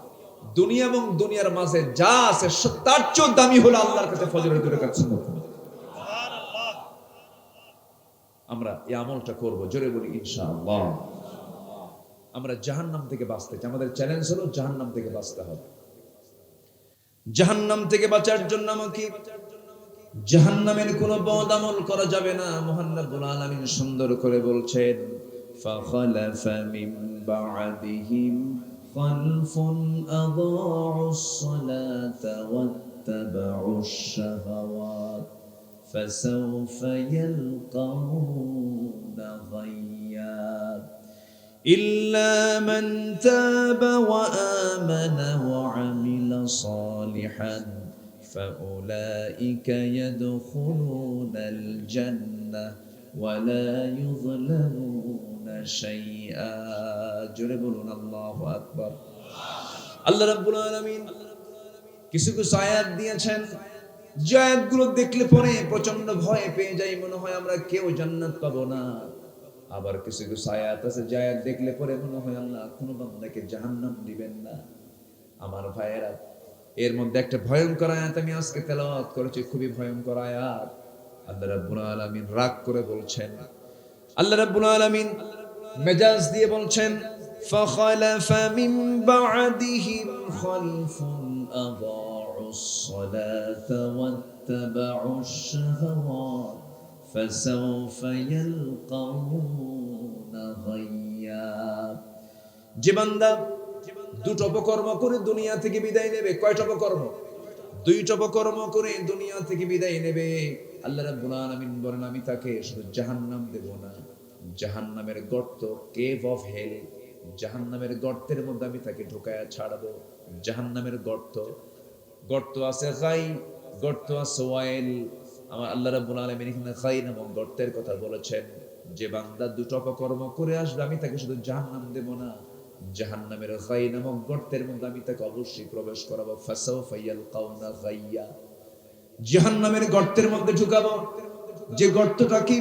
দুনিয়া এবং দুনিয়ার মাঝে যা আছে তার চেয়ে দামি হলো আল্লাহর কাছে ফজরের 2 রাকাত সুন্নত। সুবহানাল্লাহ। আমরা এই আমলটা করব, জোরে বলি ইনশাআল্লাহ। আমরা জাহান্নাম থেকে বাঁচতে চাই। আমাদের চ্যালেঞ্জ হলো জাহান্নাম থেকে বাঁচতে হবে। জাহান্নাম থেকে বাঁচার জন্য আমাকে জাহান্নামের কোন বদ আমল করা যাবে না। মহান রব্বুল আলামিন সুন্দর করে বলছেন, ফাখালাফা মিন বা'দিহিম খালফুন আদাউস সালাতা ওয়াত্তাবাউশ শাহাওয়াত ফাসাউফা ইয়ালকাউনা গায়্যা ইল্লা মান তাবা ওয়া আমানা ওয়া আমিলা সালিহান فأولئك يدخلون الجنة ولا يظلمون شيئا جربون الله أكبر আল্লাহ রাব্বুল আলামিন কিছু কিছু আয়াত দিয়েছেন, যে আয়াতগুলো দেখলে পরে প্রচন্ড ভয় পেয়ে যাই, মনে হয় আমরা কেউ জান্নাত পাবো না। আবার কিছু কিছু আয়াত আছে যে আয়াত দেখলে পরে মনে হয় আল্লাহ কোনো বান্দাকে জাহান্নাম দিবেন না। আমার ভাইয়েরা, এর মধ্যে একটা ভয়ঙ্কর আয়াত আমি আজকে তেলাওয়াত করেছি, খুবই ভয়ঙ্কর আয়াত। আল্লাহ রাব্বুল আলামিন রাগ করে বলছেন, আল্লাহ রাব্বুল আলামিন মেজাজ দিয়ে বলছেন, ফাখালাফা মিন বা'দিহিম খালফুন আদাউস সালাতা ওয়াত্তাবাউশ শাহাওয়াত ফাসাউফা ইয়ালকাউনা গায়্যা। যে বান্দা দুটো অপকর্ম করে দুনিয়া থেকে বিদায় নেবে। কয়টা অপকর্ম? 2টা অপকর্ম করে দুনিয়া থেকে বিদায় নেবে। আল্লাহ রাব্বুল আলামিন বলেন, আমি তাকে শুধু জাহান্নাম দেব না, জাহান্নামের গর্ত, কেভ অফ হেল, জাহান্নামের গর্তের মধ্যে আমি তাকে ঢোকায়া ছাড়াবো। জাহান্নামের গর্ত, গর্ত আছে গাই, গর্ত আছে ওয়াইল। আমার আল্লাহ রাব্বুল আলামিন এখানে গাই নামক গর্তের কথা বলেছেন। যে বান্দা দুটো অপকর্ম করে আসবে, আমি তাকে শুধু জাহান্নাম দেব না, জাহান্নামের গাই নামক গর্তের মধ্যে আমি তাকে অবশ্যই প্রবেশ করাবো। ফাসাউফা ইয়ালকাউনা গায়্যা, জাহান্নামের গর্তের মধ্যে ঢুকাবো, যে গর্তটা কি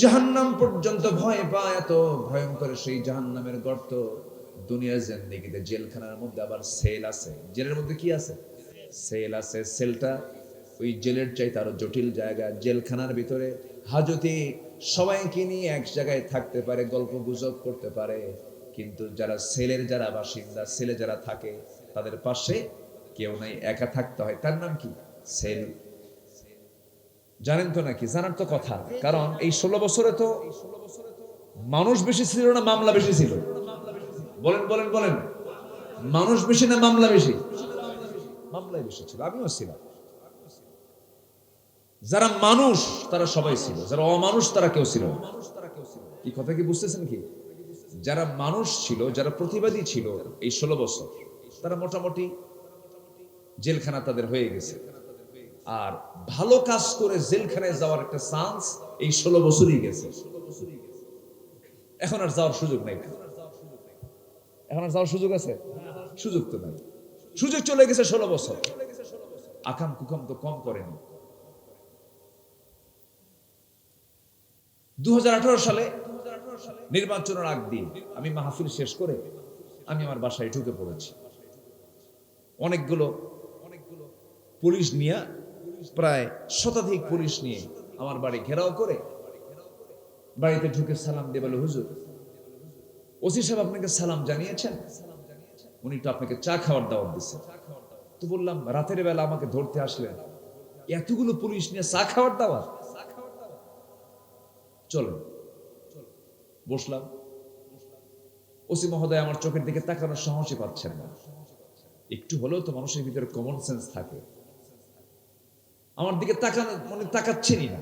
জাহান্নাম পর্যন্ত ভয় পায়, এত ভয়ঙ্কর সেই জাহান্নামের গর্ত। দুনিয়ার জিন্দেগিতে জেলখানার মধ্যে আবার সেল আছে। জেলের মধ্যে কি আছে? সেল আছে। সেলটা ওই জেলের চাইতে আরো জটিল জায়গা। জেলখানার ভিতরে হাজতে সবাইকে নিয়ে এক জায়গায় থাকতে পারে, গল্প গুজব করতে পারে, কিন্তু যারা সেলের যারা বাসিন্দা, সেলে যারা থাকে, তাদের পাশে কেউ নাই, একা থাকতে হয়। তার নাম কি? সেল। জানেন তো নাকি? জানার তো কথা, কারণ এই 16 বছরে তো মানুষ বেশি ছিল না মামলা বেশি ছিল? বলেন বলেন বলেন, মানুষ বেশি না মামলা বেশি? মামলাই বেশি ছিল। আমিও ছিলাম। যারা মানুষ তারা সবাই ছিল, যারা অমানুষ তারা কেউ ছিল না। কি কথা কি বুঝতেছেন কি? যারা মানুষ ছিল, যারা প্রতিবাদী ছিল এই 16 বছর, তারা মোটামুটি জেলখানা তাদের হয়ে গেছে। আর ভালো কাজ করে জেলখানায় যাওয়ার একটা চান্স এই 16 বছরই গেছে। এখন আর যাওয়ার সুযোগ নাই। এখন আর যাওয়ার সুযোগ আছে? সুযোগ তো নাই। সুযোগ চলে গেছে 16 বছর। আকাম কুকাম তো কম করেনি। 2018 সালে নির্বাচনের আগ দিন আমি মাহফিল শেষ করে আমি আমার বাসায় ঢুকে পড়েছি। অনেকগুলো পুলিশ নিয়ে, প্রায় শতাধিক পুলিশ নিয়ে আমার বাড়ি ঘেরাও করে বাড়িতে ঢুকে সালাম দিয়ে বলে, হুজুর ওসি সাহেব আপনাকে সালাম জানিয়েছেন, উনি তো আপনাকে চা খাওয়ার দাওয়াত দিচ্ছেন। তো বললাম, রাতের বেলা আমাকে ধরতে আসলেন, এতগুলো পুলিশ নিয়ে চা খাওয়ার দাওয়াত? চলো বসলাম। ওসি মহোদয় আমার চোখের দিকে তাকানোর সাহসই পাচ্ছেন না। একটু হলেও তো মানুষের ভিতরে কমন সেন্স থাকে। আমার দিকে তাকানো মানে তাকাচ্ছেনই না,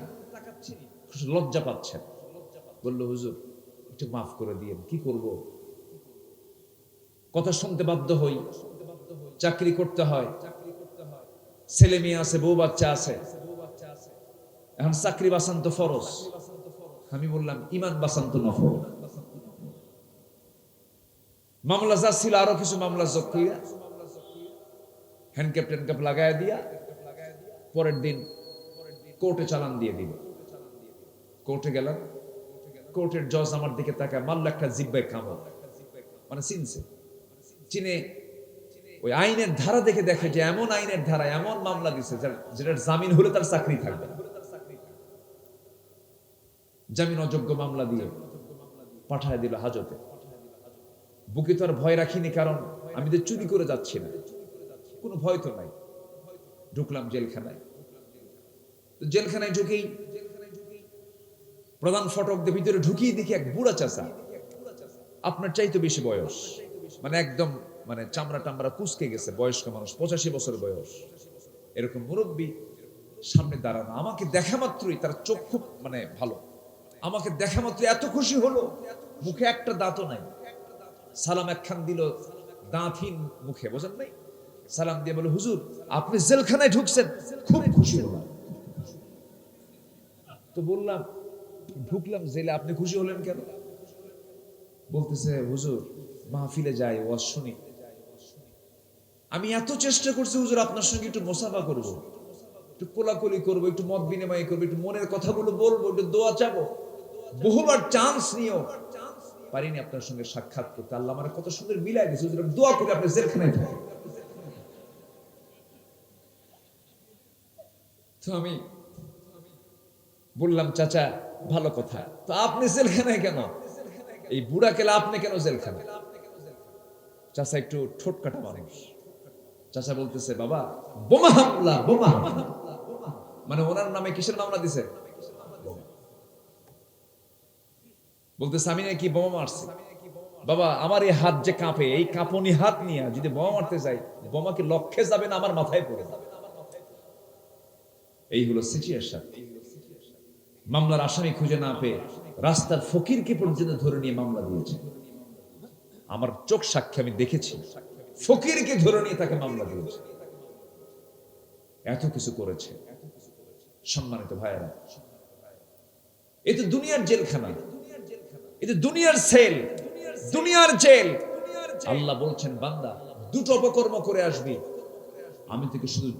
লজ্জা পাচ্ছেন। বললো, হুজুর একটু মাফ করে দিয়েন। কি করব, কথা শুনতে বাধ্য হই, চাকরি করতে হয়, ছেলে মেয়ে আছে, বউ বাচ্চা আছে, এখন চাকরি বাঁচান তো ফরজ। আমি বললাম ইমান বাঁচান তো নফল। মামলা যা ছিল আরো কিছু মামলা যোগ করিয়া হ্যান্ডক্যাপ ট্যান্ডক্যাপ লাগাই দিয়া পরের দিন কোর্টে চালান দিয়ে দিল। কোর্টে গেলাম, কোর্টের জজ আমার দিকে তাকায়, মারল একটা জিব্বায় কামড়। মানে চিনছে, চিনে ওই আইনের ধারা দেখে দেখে যে এমন আইনের ধারা, এমন মামলা দিছে যেটার জামিন হলে তার চাকরি থাকবে। জামিন অযোগ্য মামলা দিয়ে পাঠায় দিল হাজতে। বুকে তো আর ভয় রাখিনি, কারণ আমি তো চুরি করে যাচ্ছি না, কোনো ভয় তো নাই। ঢুকলাম জেলখানায়। জেলখানায় ঢুকেই প্রধান ফটক দিয়ে ভিতরে ঢুকিয়ে দেখি এক বুড়া চাচা, আপনার চাইতে বেশি বয়স, মানে একদম মানে চামড়া টামড়া কুচকে গেছে, বয়স্ক মানুষ, 85 বছর বয়স, এরকম মুরব্বী সামনে দাঁড়ানো। আমাকে দেখা মাত্রই তার চোখ খুব মানে ভালো, আমাকে দেখা মাত্র এত খুশি হলো, মুখে একটা দাঁতও নাই। সালাম একখান দিল দাঁতহীন মুখে, বোঝেন নাই, সালাম দিয়ে বলে হুজুর আপনি জেলখানায় ঢুকছেন, খুব খুশি হলাম। তো বললাম ঢুকলাম জেলে, আপনি খুশি হলেন কেন? বলতেছে হুজুর মাহফিলে যাই, ওয়াজ শুনি, আমি এত চেষ্টা করছি হুজুর আপনার সঙ্গে একটু মোসাফা করব, একটু কোলাকুলি করবো, একটু মত বিনিময় করবো, একটু মনের কথাগুলো বলবো, একটু দোয়া চাবো, বহুবার চান্স নিয়েও পারিনি আপনার সঙ্গে সাক্ষাৎ করতে। আল্লাহ আমার কত সুন্দর মিলাই দিয়েছে, হুজুর দোয়া করে আপনি জেলখানায় থাকেন। তো আমি বললাম চাচা ভালো কথা, তো আপনি জেলখানায় কেন? এই বুড়া কেলা আপনি কেন জেলখানায়? চাচা একটু ঠোঁট কাটা মানুষ। চাচা বলতেছে বাবা বোমা হামলা, বোমা হামলা। মানে ওনার নামে কিসের মামলা দিছে? বলতেছে আমি নাকি বোমা মারছি। বাবা আমার এই হাত যে কাঁপে, এই কাঁপনি হাত নিয়ে যদি বোমা মারতে যাই, বোমা কি লক্ষ্যে যাবে না আমার মাথায় পড়ে যাবে? এই হলো সিচুয়েশন। মামলার আসামি খুঁজে না পেয়ে রাস্তার ফকিরকে পর্যন্ত ধরে নিয়ে মামলা দিয়েছে। আমার চোখ সাক্ষী, আমি দেখেছি ফকিরকে ধরে নিয়ে তাকে মামলা দিয়েছে। এত কিছু করেছে। সম্মানিত ভাইয়েরা, এই তো দুনিয়ার জেলখানা, এই তো দুনিয়ার সেল, দুনিয়ার জেল। আল্লাহ বলছেন বান্দা দুটো অপকর্ম করে আসবি, আমি তোকে শুধু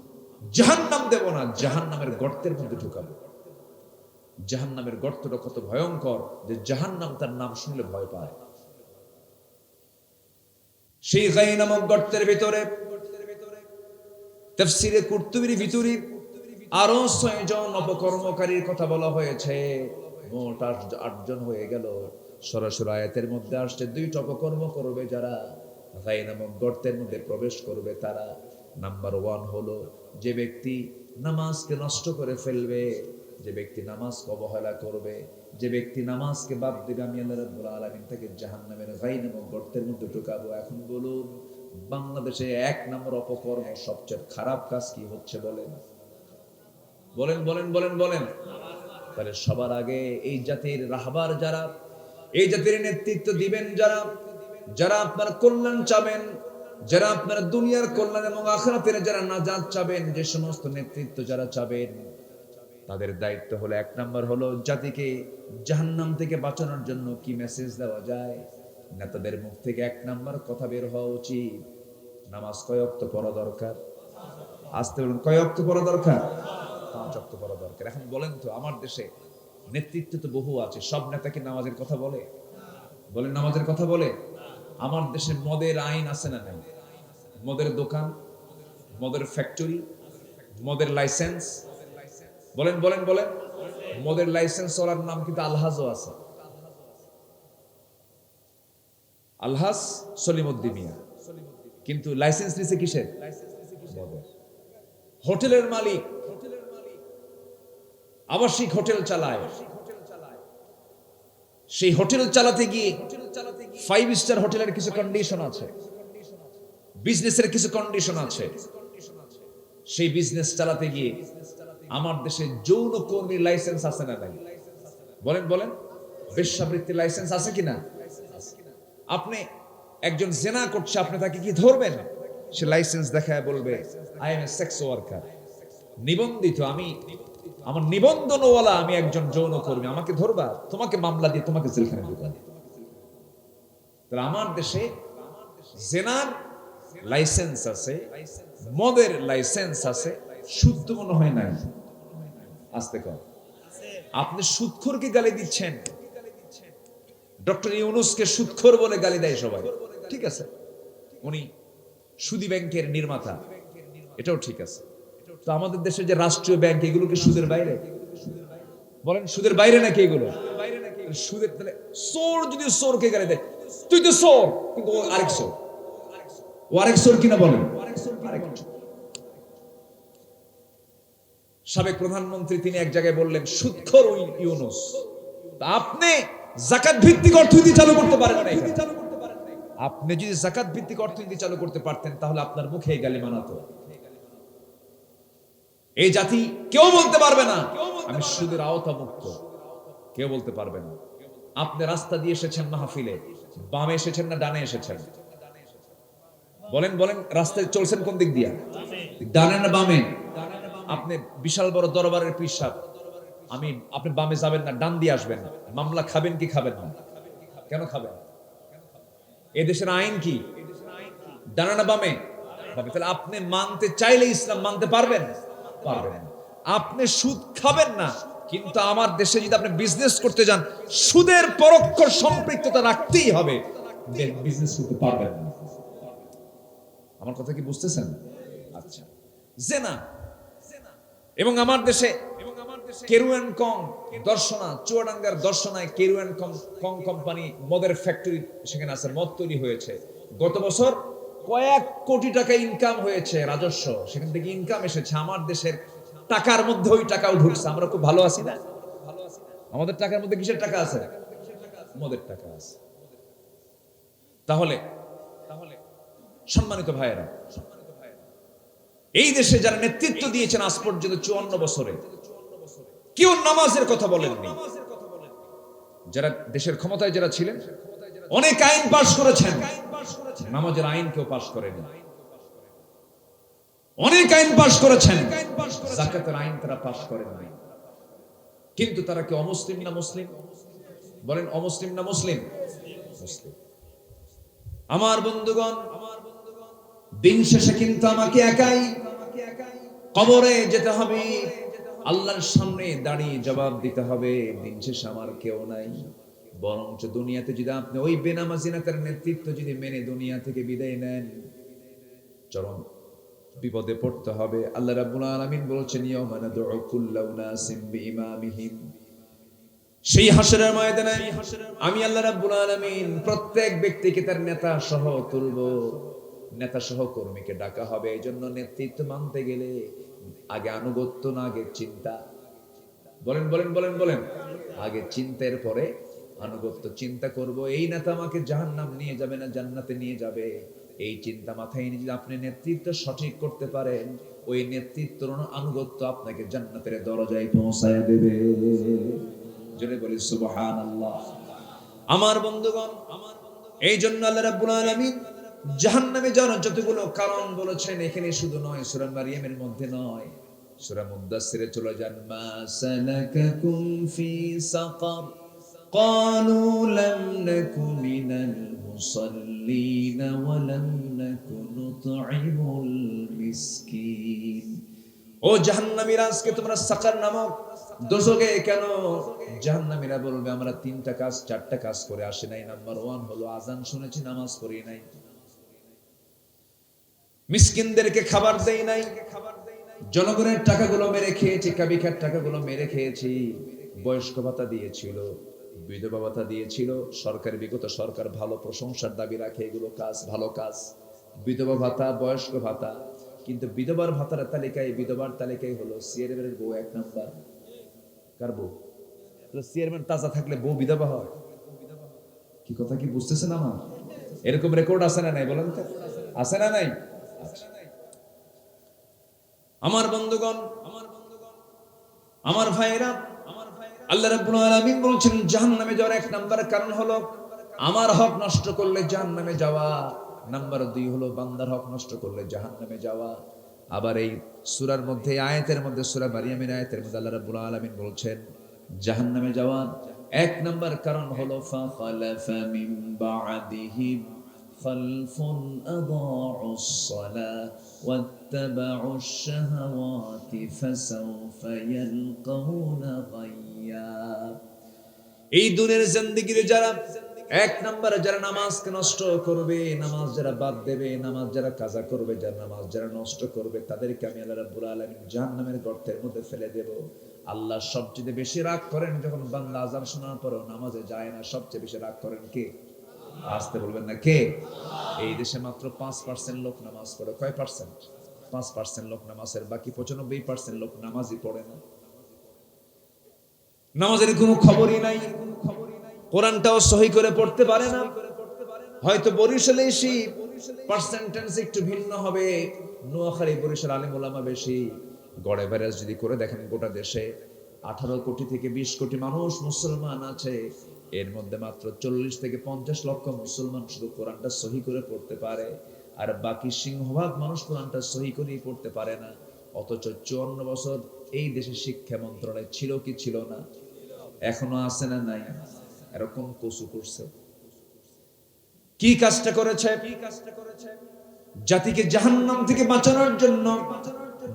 জাহান্নাম দেব না, জাহান্নামের গর্তের মধ্যে ঢুকাবো। জাহান্নামের গর্তটা কত ভয়ঙ্কর যে জাহান্নাম তার নাম শুনলে ভয় পায়। সেই গাই নামক গর্তের ভিতরে তাফসীরে কুরতুবীর ভিতরে আরো 6 জন অপকর্মকারীর কথা বলা হয়েছে। মোট 8 জন হয়ে গেল। সরাসরি আয়াতের মধ্যে আসছে 2টা অপকর্ম করবে যারা, গাই নামক গর্তের মধ্যে প্রবেশ করবে তারা। নাম্বার 1 হলো যে ব্যক্তি নামাজকে নষ্ট করে ফেলবে, যে ব্যক্তি নামাজকে অবহেলা করবে, যে ব্যক্তি নামাজকে বাদ দিবে, আমি আল্লাহ রাব্বুল আলামিন তাকে জাহান্নামের গাই নামক গর্তের মধ্যে ঢুকাবো। এখন বলুন বাংলাদেশে 1 নম্বর অপকর্ম সবচেয়ে খারাপ কাজ কি হচ্ছে বলেন? বলেন বলেন বলেন বলেন। তাহলে সবার আগে এই জাতির রাহবার যারা, এই জাতির নেতৃত্ব দিবেন যারা, যারা আপনার কল্যাণ চাবেন, যারা আপনার দুনিয়ার কল্যাণ এবং আখিরাতের যারা নাজাত চাবেন, যে সমস্ত নেতৃত্ব যারা চাবেন, তাদের দায়িত্ব হলো 1 নম্বর হলো জাতিকে জাহান্নাম থেকে বাঁচানোর জন্য কি মেসেজ দেওয়া যায়। নেতাদের মুখ থেকে 1 নম্বর কথা বের হওয়া উচিত, নামাজ কয় ওয়াক্ত পড়া দরকার? আসতে বলুন, কয় ওয়াক্ত পড়া দরকার? 5 ওয়াক্ত পড়া দরকার। এখন বলেন তো আমার দেশে নেতৃত্ব তো বহু আছে, সব নেতা কি নামাজের কথা বলে? বলেন নামাজের কথা বলে? আমার দেশে মদের আইন আছে না নাই? মদের দোকান, মদের ফ্যাক্টরি, মদের লাইসেন্স, বলেন বলেন বলেন। মদের লাইসেন্স চলার নাম কিন্তু আলহাজও আছে। আলহাজ সলিমউদ্দিন মিয়া, কিন্তু লাইসেন্স নিছে কিসের? মদের। হোটেলের মালিক আবাসিক হোটেল চালায়, সেই হোটেল চালাতে গিয়ে 5 স্টার হোটেলের কিছু কন্ডিশন আছে, বিজনেসের কিছু কন্ডিশন আছে। সেই বিজনেস চালাতে গিয়ে আমার দেশে যৌন কর্মীর লাইসেন্স আছে না নাই? বলেন বলেন। বেশ্যাবৃত্তির লাইসেন্স আছে কিনা? আপনি একজন জেনা করছে, আপনি তাকে কি ধরবেন? সে লাইসেন্স দেখায় বলবে I M A sex worker. নিবন্ধিত, আমি আমার নিবন্ধনওয়ালা, আমি একজন যৌনকর্মী, আমাকে ধরবা, তোমাকে মামলা দিয়ে তোমাকে জেলখানায় ঢুকবা। তাহলে আমার দেশে জেনার লাইসেন্স আছে, মদের লাইসেন্স আছে, সুদ তো মনে হয় নাই। আস্তে কর, আপনি সুদখোরকে গালি দিচ্ছেন, ডক্টর ইউনূসকে সুদখোর বলে গালি দেয় সবাই, ঠিক আছে, উনি সুদী ব্যাংকের নির্মাতা, এটাও ঠিক আছে। তো আমাদের দেশের যে রাষ্ট্রীয় ব্যাংক, এগুলো কি সুদের বাইরে? বলেন সুদের বাইরে নাকি এগুলো? সুদের, তাহলে চোর যদি চোরকে গালি দেয়, তুই তো চোর, কিন্তু ও আরেক চোর, ও আরেক চোর কিনা বলেন। সাবেক প্রধানমন্ত্রী তিনি এক জায়গায় বললেন সুদখোর ইউনূস, আপনি যাকাত ভিত্তিক অর্থনীতি চালু করতে পারেন না। আপনি যদি যাকাত ভিত্তিক অর্থনীতি চালু করতে পারতেন, তাহলে আপনার মুখে এই গালি মানাতো। এই জাতি কেউ বলতে পারবে না আমি সুদের আওতা মুক্ত, কেউ বলতে পারবে না। আপনি রাস্তা দিয়ে এসেছেন মাহফিলে, বামে এসেছেন না ডানে এসেছেন? বলেন বলেন, রাস্তায় চলছেন কোন দিক দিয়ে, ডানে না বামে? আপনি বিশাল বড় দরবারের পীর সাহেব, আপনি বামে যাবেন না, ডান দিয়ে আসবেন, মামলা খাবেন কি খাবেন না? কেন খাবেন? এই দেশের আইন কি, ডানে না বামে? তাহলে আপনি মানতে চাইলে ইসলাম মানতে পারবেন? পারবেন না। আপনি সুদ খাবেন না, কিন্তু আমার দেশে যদি আপনি বিজনেস করতে যান, সুদের পরোক্ষ সম্পৃক্ততা রাখতেই হবে, বিজনেস করতে পারবেন না। আমার কথা কি বুঝতেছেন? আচ্ছা, জেনা, এবং আমার দেশে কেরুয়ান কং দর্শনা, চুয়াডাঙ্গার দর্শনায় কেরুয়ান কং কোম্পানি মদের ফ্যাক্টরি সেখানে আছে, মদ তৈরি হয়েছে। গত বছর কয়েক কোটি টাকা ইনকাম হয়েছে, রাজস্ব সেখান থেকে ইনকাম এসেছে। আমার দেশের টাকার মধ্যে ওই টাকাও ঢুকছে। আমরা খুব ভালো আছি না? আমাদের টাকার মধ্যে কিসের টাকা আছে? মদের টাকা আছে। তাহলে সম্মানিত ভাইয়েরা, এই দেশে যারা নেতৃত্ব দিয়েছেন আজ পর্যন্ত 54 বছরে, কেউ নামাজের কথা বলেননি। যারা দেশের ক্ষমতায় যারা ছিলেন, অনেক আইন পাশ করেছেন, নামাজের আইন কেউ পাশ করেনি। অনেক আইন পাশ করেছেন, যাকাতের আইন তারা পাশ করেন নাই। কিন্তু তারা কি অমুসলিম না মুসলিম? বলেন, অমুসলিম না মুসলিম? মুসলিম। আমার বন্ধুগণ, দিন শেষে কিন্তু আমাকে একাই কবরে যেতে হবে, আল্লাহর সামনে দাঁড়িয়ে জবাব দিতে হবে। দিন শেষে আমার কেউ নাই। বরঞ্চ দুনিয়াতে যদি আপনি ওই বেনামাজি নেতার নেতৃত্ব যদি মেনে দুনিয়া থেকে বিদায় নেন, চরম বিপদে পড়তে হবে। আল্লাহ রাব্বুল আলামিন বলেছেন, ইয়াউমা নাদউ কুল্লা উনাসিম বিইমামিহিম, সেই হাসরের ময়দানে আমি আল্লাহ রাব্বুল আলামিন প্রত্যেক ব্যক্তিকে তার নেতা সহ তুলব, নেতা সহ কর্মীকে ডাকা হবে। এই জন্য নেতৃত্ব মানতে গেলে আগে আনুগত্য না, আগে চিন্তা। বলেন বলেন বলেন বলেন, আগে চিন্তার পরে আনুগত্য। চিন্তা করব এই নেতা আমাকে জাহান্নাম নিয়ে যাবে না জান্নাতে নিয়ে যাবে, এই চিন্তা মাথায় নিয়ে যদি আপনি নেতৃত্ব সঠিক করতে পারেন, ওই নেতৃত্বের আনুগত্য আপনাকে জান্নাতের দরজায় পৌঁছায় দেবে। জোরে বলি সুবহানাল্লাহ। আমার বন্ধুগণ, এই জন্য আল্লাহ রাব্বুল আলামিন জাহান্নামে যাওয়ার যতগুলো কারণ বলেছেন, এখানে শুধু নয়, সূরা মারইয়ামের মধ্যে নয়, সূরা মুদ্দাসসিরে চলে যান। মা সালাকাকুম ফি সাকার ক্বালু লাম নাকু মিনাল মুসাল্লিন ওয়া লাম নাকু নুতঈমুল মিসকিন। ও জাহান্নামীরা, আজকে তোমরা সাকার নামক দোজখে কেন? জাহান্নামীরা বলবে, আমরা 3টা কাজ 4টা কাজ করে আসি নাই। নাম্বার 1 হলো আযান শুনেছি, নামাজ পড়ি নাই, মিসকিনদেরকে খাবার দেই নাই, জনগণের টাকাগুলো মেরে খেয়েছি, কাবিখার টাকাগুলো মেরে খেয়েছি, বয়স্ক ভাতা দিয়েছিল, বিধবা ভাতা দিয়েছিল, সরকার, বিগত সরকার ভালো প্রশংসার দাবি রাখে, এগুলো কাজ, ভালো কাজ, বিধবা ভাতা, বয়স্ক ভাতা। কিন্তু বিধবার ভাতার তালিকায়, বিধবার তালিকায় হলো চেয়ারম্যানের বউ 1 নাম্বার। কার বউ? চেয়ারম্যান তাজা থাকলে বউ বিধবা হয়? কি কথা কি বুঝতেছেন আমার? এরকম রেকর্ড আছে না নাই বলেন তো? আছে না নাই? আমার বন্ধুগণ, আমার ভাইরা, আল্লাহ রাব্বুল আলামিন বলেছেন জাহান্নামে যাওয়ার 1 নাম্বার কারণ হলো আমার হক নষ্ট করলে জাহান্নামে যাওয়া। নাম্বার 2 হলো বান্দার হক নষ্ট করলে জাহান্নামে যাওয়া। আবার এই সূরার মধ্যে, আয়াতের মধ্যে, সূরা মারিয়ামের আয়াতের মধ্যে আল্লাহ রাব্বুল আলামিন বলছেন জাহান্নামে যাওয়ার এক নাম্বার কারণ হলো ফাখালাফা মিন বা'দিহিম খালফুন আদাউস সালাহ ওয়াত্তাবাউশ শাহাওয়াতি ফাসাউফা ইয়ালকাউনা গায়্যা। এই দুনিয়ার জিন্দেগিতে যারা এক নম্বরে যারা নামাজকে নষ্ট করবে, নামাজ যারা বাদ দেবে, নামাজ যারা কাজা করবে, যারা নামাজ যারা নষ্ট করবে, তাদেরকে আমি আল্লাহ রাব্বুল আলামিন জাহান্নামের গর্তের মধ্যে ফেলে দেব। আল্লাহ সবচেয়ে বেশি রাগ করেন যখন বান্দা আযান শোনার পরেও নামাজে যায় না। সবচেয়ে বেশি রাগ করেন কে? আসতে বলবেন না কে? এই দেশে মাত্র 5% লোক নামাজ পড়ে। কয় পার্সেন্ট? 5% লোক নামাজের, বাকি 95% লোক নামাজই পড়ে না। নামাজের কোনো খবরই নাই, কোরআনটাও সহি করে পড়তে পারে না। হয়তো বরিশালে এসে পার্সেন্টেজ একটু ভিন্ন হবে, নোয়াখালী বরিশাল আলেম ওলামা বেশি। গড়ে এভারেজ যদি করে দেখেন গোটা দেশে 18 কোটি থেকে 20 কোটি মানুষ মুসলমান আছে, এর মধ্যে মাত্র 40 থেকে 50 লক্ষ মুসলমান শুধু কোরআনটা সহি করে পড়তে পারে, আর বাকি সিংহভাগ মানুষ কোরআনটা সহি করেই পড়তে পারে না। অথচ 54 বছর এই দেশে শিক্ষা মন্ত্রণালয় ছিল কি ছিল না? এখনো আছে না নাই? এরকম কসু করছে, কি কাজটা করেছে? জাতিকে জাহান্নাম থেকে বাঁচানোর জন্য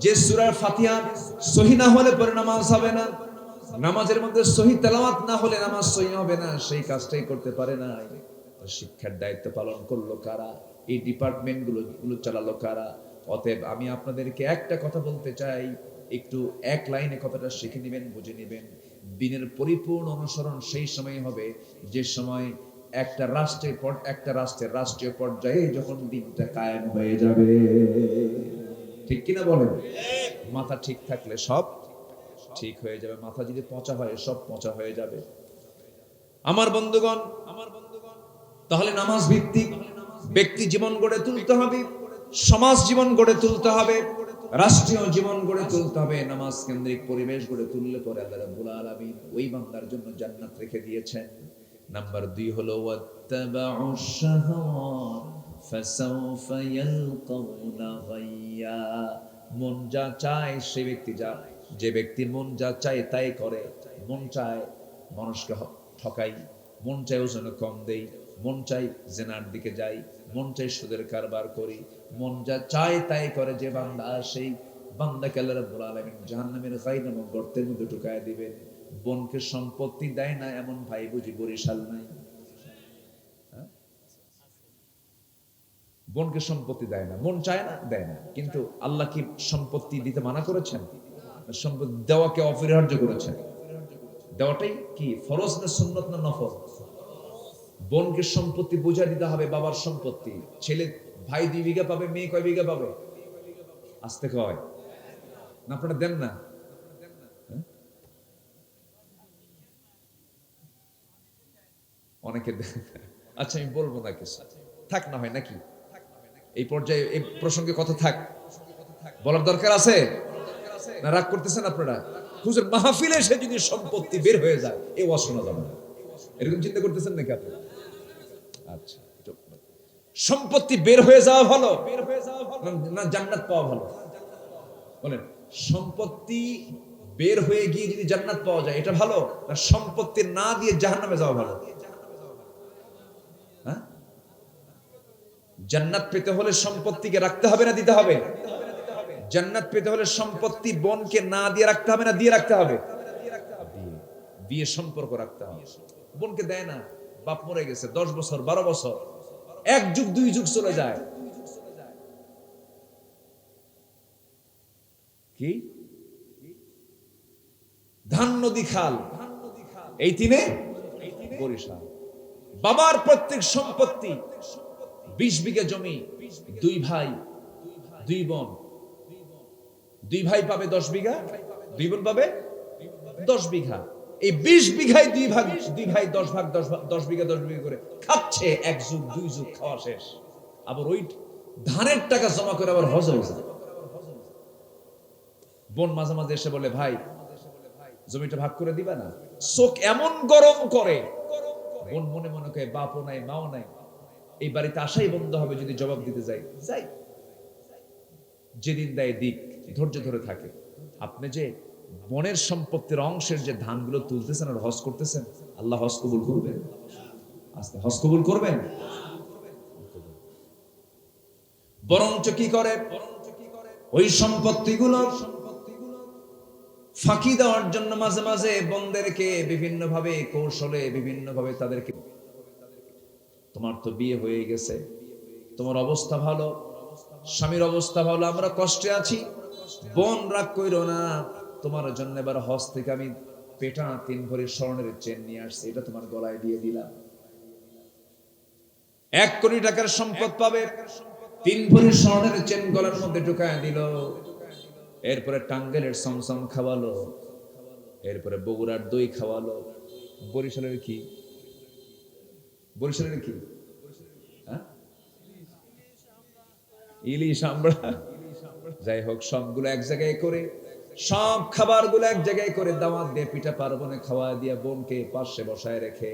যে সূরা ফাতিহা সহি না হলে পরে নামাজ হবে না, নামাজের মধ্যে সহি তেলাওয়াত না হলে নামাজ সহি হবে না, সেই কাজটাই করতে পারে না। শিক্ষার দায়িত্ব পালন করলো কারা? এই ডিপার্টমেন্ট গুলো চালালো কারা? অতএব আমি আপনাদেরকে একটা কথা বলতে চাই, একটু এক লাইনে কথাটা শিখে নেবেন, বুঝে নেবেন। দিনের পরিপূর্ণ অনুসরণ সেই সময় হবে যে সময় একটা রাষ্ট্রের রাষ্ট্রীয় পর্যায়ে যখন দিনটা কায়েম হয়ে যাবে। ঠিক কিনা বলেন? মাথা ঠিক থাকলে সব ঠিক হয়ে যাবে, মাথা যদি পচা হয় সব পচা হয়ে যাবে। আমার বন্ধুগণ, তাহলে নামাজ ভিত্তিক ব্যক্তি জীবন গড়ে তুলতে হবে, সমাজ জীবন গড়ে তুলতে হবে, রাষ্ট্রীয় জীবন গড়ে তুলতে হবে। নামাজ কেন্দ্রিক পরিবেশ গড়ে তুললে পরে আল্লাহ রাব্বুল আলামিন ওই বান্দার জন্য জান্নাত রেখে দিয়েছেন। নাম্বার 2 হলো ওয়াত্তাবাউশ শাহাওয়াত ফাসাউফা ইয়ালকাউনা গায়্যা। মন যা চায় সে ব্যক্তি যে ব্যক্তি মন যা চায় তাই করে, মন চায় মানুষকে ঠকাই, মন চায় ওজনে কম দেই, মন চাই জেনার দিকে যাই, মন চাই সুদের কারবার করি, মন যা চায় তাই করে যে বান্দা, সেই বান্দাকে আল্লাহ রাব্বুল আলামিন জাহান্নামের গাই নামক গর্তের মধ্যে ঢুকায় দিবেন। বোনকে সম্পত্তি দেয় না এমন ভাই বুঝি বরিশাল নাই? বোনকে সম্পত্তি দেয় না, মন চায় না, দেয় না। কিন্তু আল্লাহ কি সম্পত্তি দিতে মানা করেছেন? সম্পত্তি দেওয়াকে অপরিহার্য করেছেন। দেওয়াটাই কি ফরজ না সুন্নত না নফল? বোনকে সম্পত্তি বুঝা দিতে হবে, বাবার সম্পত্তি। ছেলে ভাই 2 বিঘা পাবে, মেয়ে কয় বিঘা পাবে? আসতে কয় না, আপনারা দেন না? অনেকে দেন। আচ্ছা আমি বলবো না কিছু, থাক না হয় নাকি? এই পর্যায়ে এই প্রসঙ্গে কথা থাক, বলার দরকার আছে না? রাগ করতেছেন আপনারা? হুজুর মাহফিলে এসে যদি সম্পত্তি বের হয়ে যায় এ ওয়াজ শোনা যাবে না, এরকম চিন্তা করতেছেন নাকি আপনারা? আচ্ছা, সম্পত্তি বের হয়ে যাওয়া ভালো না জান্নাত পাওয়া ভালো? বলেন, সম্পত্তি বের হয়ে গিয়ে যদি জান্নাত পাওয়া যায় এটা ভালো, না সম্পত্তি না দিয়ে জাহান্নামে যাওয়া ভালো? হ্যাঁ, জান্নাত পেতে হলে সম্পত্তিকে রাখতে হবে না দিতে হবে? জান্নাত পেতে হলে সম্পত্তি বোনকে না দিয়ে রাখতে হবে না দিয়ে রাখতে হবে? দিয়ে সম্পর্ক রাখতে হবে। বোনকে দেয় না, বাপ মরে গেছে 10 বছর 12 বছর, 1 যুগ 2 যুগ চলে যায়, কি ধান নদী খাল, এই 3 বরিশাল। বাবার প্রত্যেক সম্পত্তি 20 বিঘা জমি, 2 ভাই 2 বোন, 2 ভাই পাবে 10 বিঘা, 2 বোন পাবে 10 বিঘা। এই 20 বিঘায় 2 ভাই 10 ভাগ 10 বিঘা 10 বিঘা করে খাচ্ছে, 1 যুগ 2 যুগ খাওয়া শেষ। আবার ওই ধানের টাকা জমা করে আবার হজ হয়েছে। বোন মাঝে মাঝে এসে বলে, ভাই জমিটা ভাগ করে দিবা না? চোখ এমন গরম করে, বোন মনে মনে করে বাপও নাই মাও নাই, এই বাড়িতে আসাই বন্ধ হবে যদি জবাব দিতে যাই। যেদিন দেয় দিক, ধৈর্য ধরে থাকে। আপনি যে বনের সম্পত্তির অংশের যে ধানগুলো তুলতেছেন আর হজ করতেছেন, আল্লাহ হজ কবুল করবেন? আস্তে হজ কবুল করবেন? বরঞ্চ কি করে, ওই সম্পত্তিগুলো ফাঁকি দেওয়ার জন্য মাঝে মাঝে বনদেরকে বিভিন্ন ভাবে কৌশলে বিভিন্ন ভাবে তাদেরকে, তোমার তো বিয়ে হয়ে গেছে, তোমার অবস্থা ভালো, স্বামীর অবস্থা ভালো, আমরা কষ্টে আছি, বোন রাগ কইরো না, তোমার জন্য এবার হজ থেকে আমি পেটা 3 ভরি স্বর্ণের চেন নিয়ে আসছি, এটা তোমার গলায় দিয়ে দিলাম। 1 কোটি টাকার সম্পদ পাবে, 3 ভরি স্বর্ণের চেন গলার মধ্যে ঢুকায় দিল। এরপরে টাঙ্গাইলের সমসম খাওয়ালো, এরপরে বগুড়ার দই খাওয়ালো, বরিশালের কি, বরিশালের কি, হ্যাঁ ইলিশ আমরা, যাই হোক সবগুলো এক জায়গায় করে, সব খাবারগুলো এক জায়গায় করে দাওয়াত দিয়ে পিঠা পার্বণে খাওয়া দিয়ে বোনকে পাশে বসায় রেখে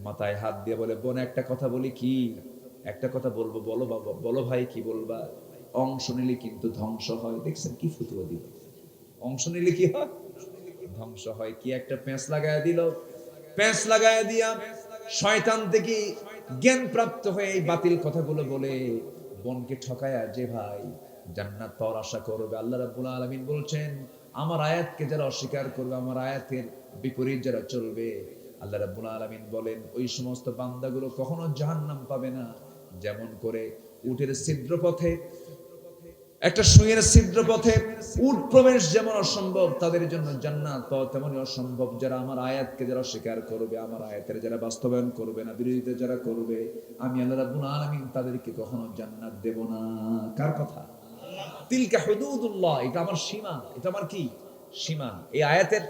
মাথায় হাত দিয়ে বলে, বোন একটা কথা বলি কি, একটা কথা বলবো, বলো বাবা, বলো ভাই কি বলবা, অংশ নিলে কিন্তু ধ্বংস হয়। দেখছেন কি ফতুয়া দিল, অংশ নিলে কি হয়, ধ্বংস হয়। কি একটা পেঁচ লাগায় দিল, পেঁচ লাগায় দিয়া শয়তান থেকে জ্ঞান প্রাপ্ত হয়ে এই বাতিল কথাগুলো বলে বোনকে ঠকায়া যে ভাই জান্নাত পাওয়ার আশা করবে। আল্লাহ রাব্বুল আলামিন বলছেন, আমার আয়াতকে যারা অস্বীকার করবে, আমার আয়াতের বিপরীত যারা চলবে, আল্লাহ রাব্বুল আলামিন বলেন ওই সমস্ত বান্দাগুলো কখনো জাহান্নাম পাবে না। যেমন করে উটের ছিদ্র পথে, একটা সুঁইয়ের ছিদ্র পথে উট প্রবেশ যেমন অসম্ভব, তাদের জন্য জান্নাত পাওয়া তেমনই অসম্ভব। যারা আমার আয়াতকে যারা স্বীকার করবে, আমার আয়াতের যারা বাস্তবায়ন করবে না, বিরোধিতা যারা করবে, আমি আল্লাহ রাব্বুল আলামিন তাদেরকে কখনো জান্নাত দেব না। কার কথা? তিলকা হুদুদুল্লাহ, এটা আমার সীমা, এটা আমার কি সীমা। এই আয়াতের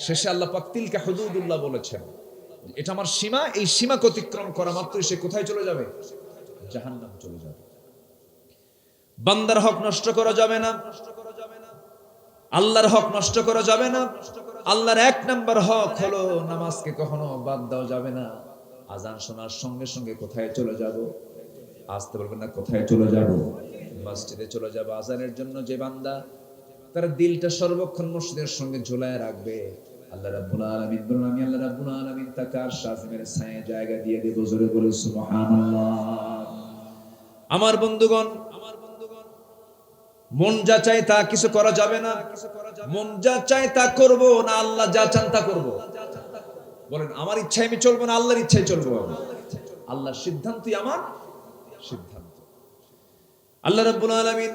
শেষে আল্লাহ পাক তিলকা হুদুদুল্লাহ বলেছেন, এটা আমার সীমা, এই সীমা অতিক্রম করা মাত্রই সে কোথায় চলে যাবে? জাহান্নাম চলে যাবে। বান্দার হক নষ্ট করা যাবে না, আল্লাহর হক নষ্ট করা যাবে না। আল্লাহর 1 নাম্বার হক হলো নামাজকে কখনো বাদ দেওয়া যাবে না। আজান শোনার সঙ্গে সঙ্গে কোথায় চলে যাব? আসতে বলবেন না, কোথায় চলে যাব? মসজিদে চলে যাব। আজানের জন্য যে বান্দা তার দিলটা সর্বক্ষণ মসজিদের সঙ্গে ঝুলায় রাখবে, আল্লাহ রাব্বুল আলামিন বলেন, আমি আল্লাহ রাব্বুল আলামিন তাকে আরশ আজিমের ছায়ায় জায়গা দিয়ে দেব। জোরে বলে সুবহানাল্লাহ। আমার বন্ধুগণ, মন যা চায় তা কিছু করা যাবে না, মন যা চায় তা করব না, আল্লাহ যা চান তা করব। বলেন আমার ইচ্ছায় আমি চলবো না, আল্লাহর ইচ্ছায় চলবো আমি। আল্লাহর সিদ্ধান্তই আমার সিদ্ধান্ত। আল্লাহ রাব্বুল আলামিন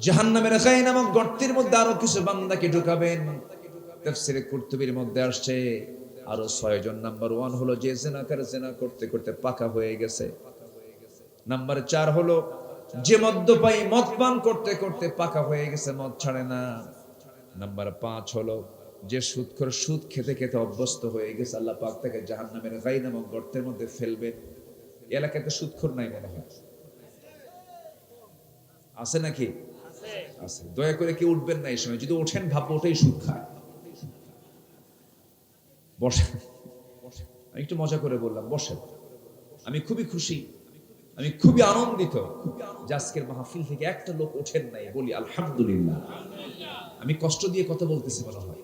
জাহান্নামের গায়ে নামক গর্তের মধ্যে আরো কিছু বান্দাকে ঢুকাবেন। তাফসীরে কুরতুবীর মধ্যে আসছে আরো 6 জন। নাম্বার 1 হলো যে জিনাকার, জিনা করতে করতে পাকা হয়ে গেছে। নাম্বার 4 হলো যে মদ্যপায়ী, মদ পান করতে করতে পাকা হয়ে গেছে, মদ ছাড়ে না। নাম্বার 5 হলো যে সুদখোর, সুদ খেতে খেতে অভ্যস্ত হয়ে গেছে। আল্লাহ পাক তাকে জাহান্নামের গায়ে নামক গর্তের মধ্যে ফেলবেন। এলাকাতে সুদখোর নাই মনে হয়, আছে নাকি? আছে। দয়া করে কেউ উঠবেন না এই সময়, যদি ওঠেন ভাববো ওটাই সুদ খায়। বসেন, আমি একটু মজা করে বললাম, বসেন। আমি খুবই খুশি, আমি খুবই আনন্দিত যে আজকের মাহফিল থেকে একটা লোক ওঠেন নাই। বলি আলহামদুলিল্লাহ। আমি কষ্ট দিয়ে কথা বলতেছি মনে হয়,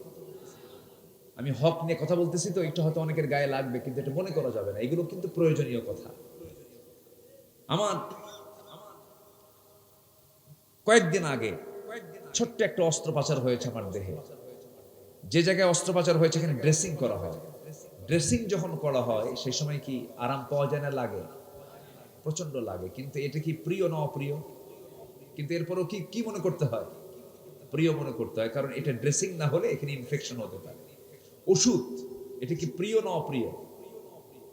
আমি হক নিয়ে কথা বলতেছি, তো একটু হয়তো অনেকের গায়ে লাগবে, কিন্তু এটা মনে করা যাবে না। এগুলো কিন্তু প্রয়োজনীয় কথা। আমার কয়েকদিন আগে ছোট্ট একটা অস্ত্রোপচার হয়েছে আমার দেহে। যে জায়গায় অস্ত্রোপচার হয়েছে এখানে ড্রেসিং করা হয়। ড্রেসিং যখন করা হয় সেই সময় কি আরাম পাওয়া যায় না? লাগে, প্রচন্ড লাগে। কিন্তু এটা কি প্রিয় না অপ্রিয়? কিন্তু এরপরও কি কি মনে করতে হয়? প্রিয় মনে করতে হয়, কারণ এটা ড্রেসিং না হলে এখানে ইনফেকশন হতে পারে। ওষুধ, এটা কি প্রিয় না অপ্রিয়?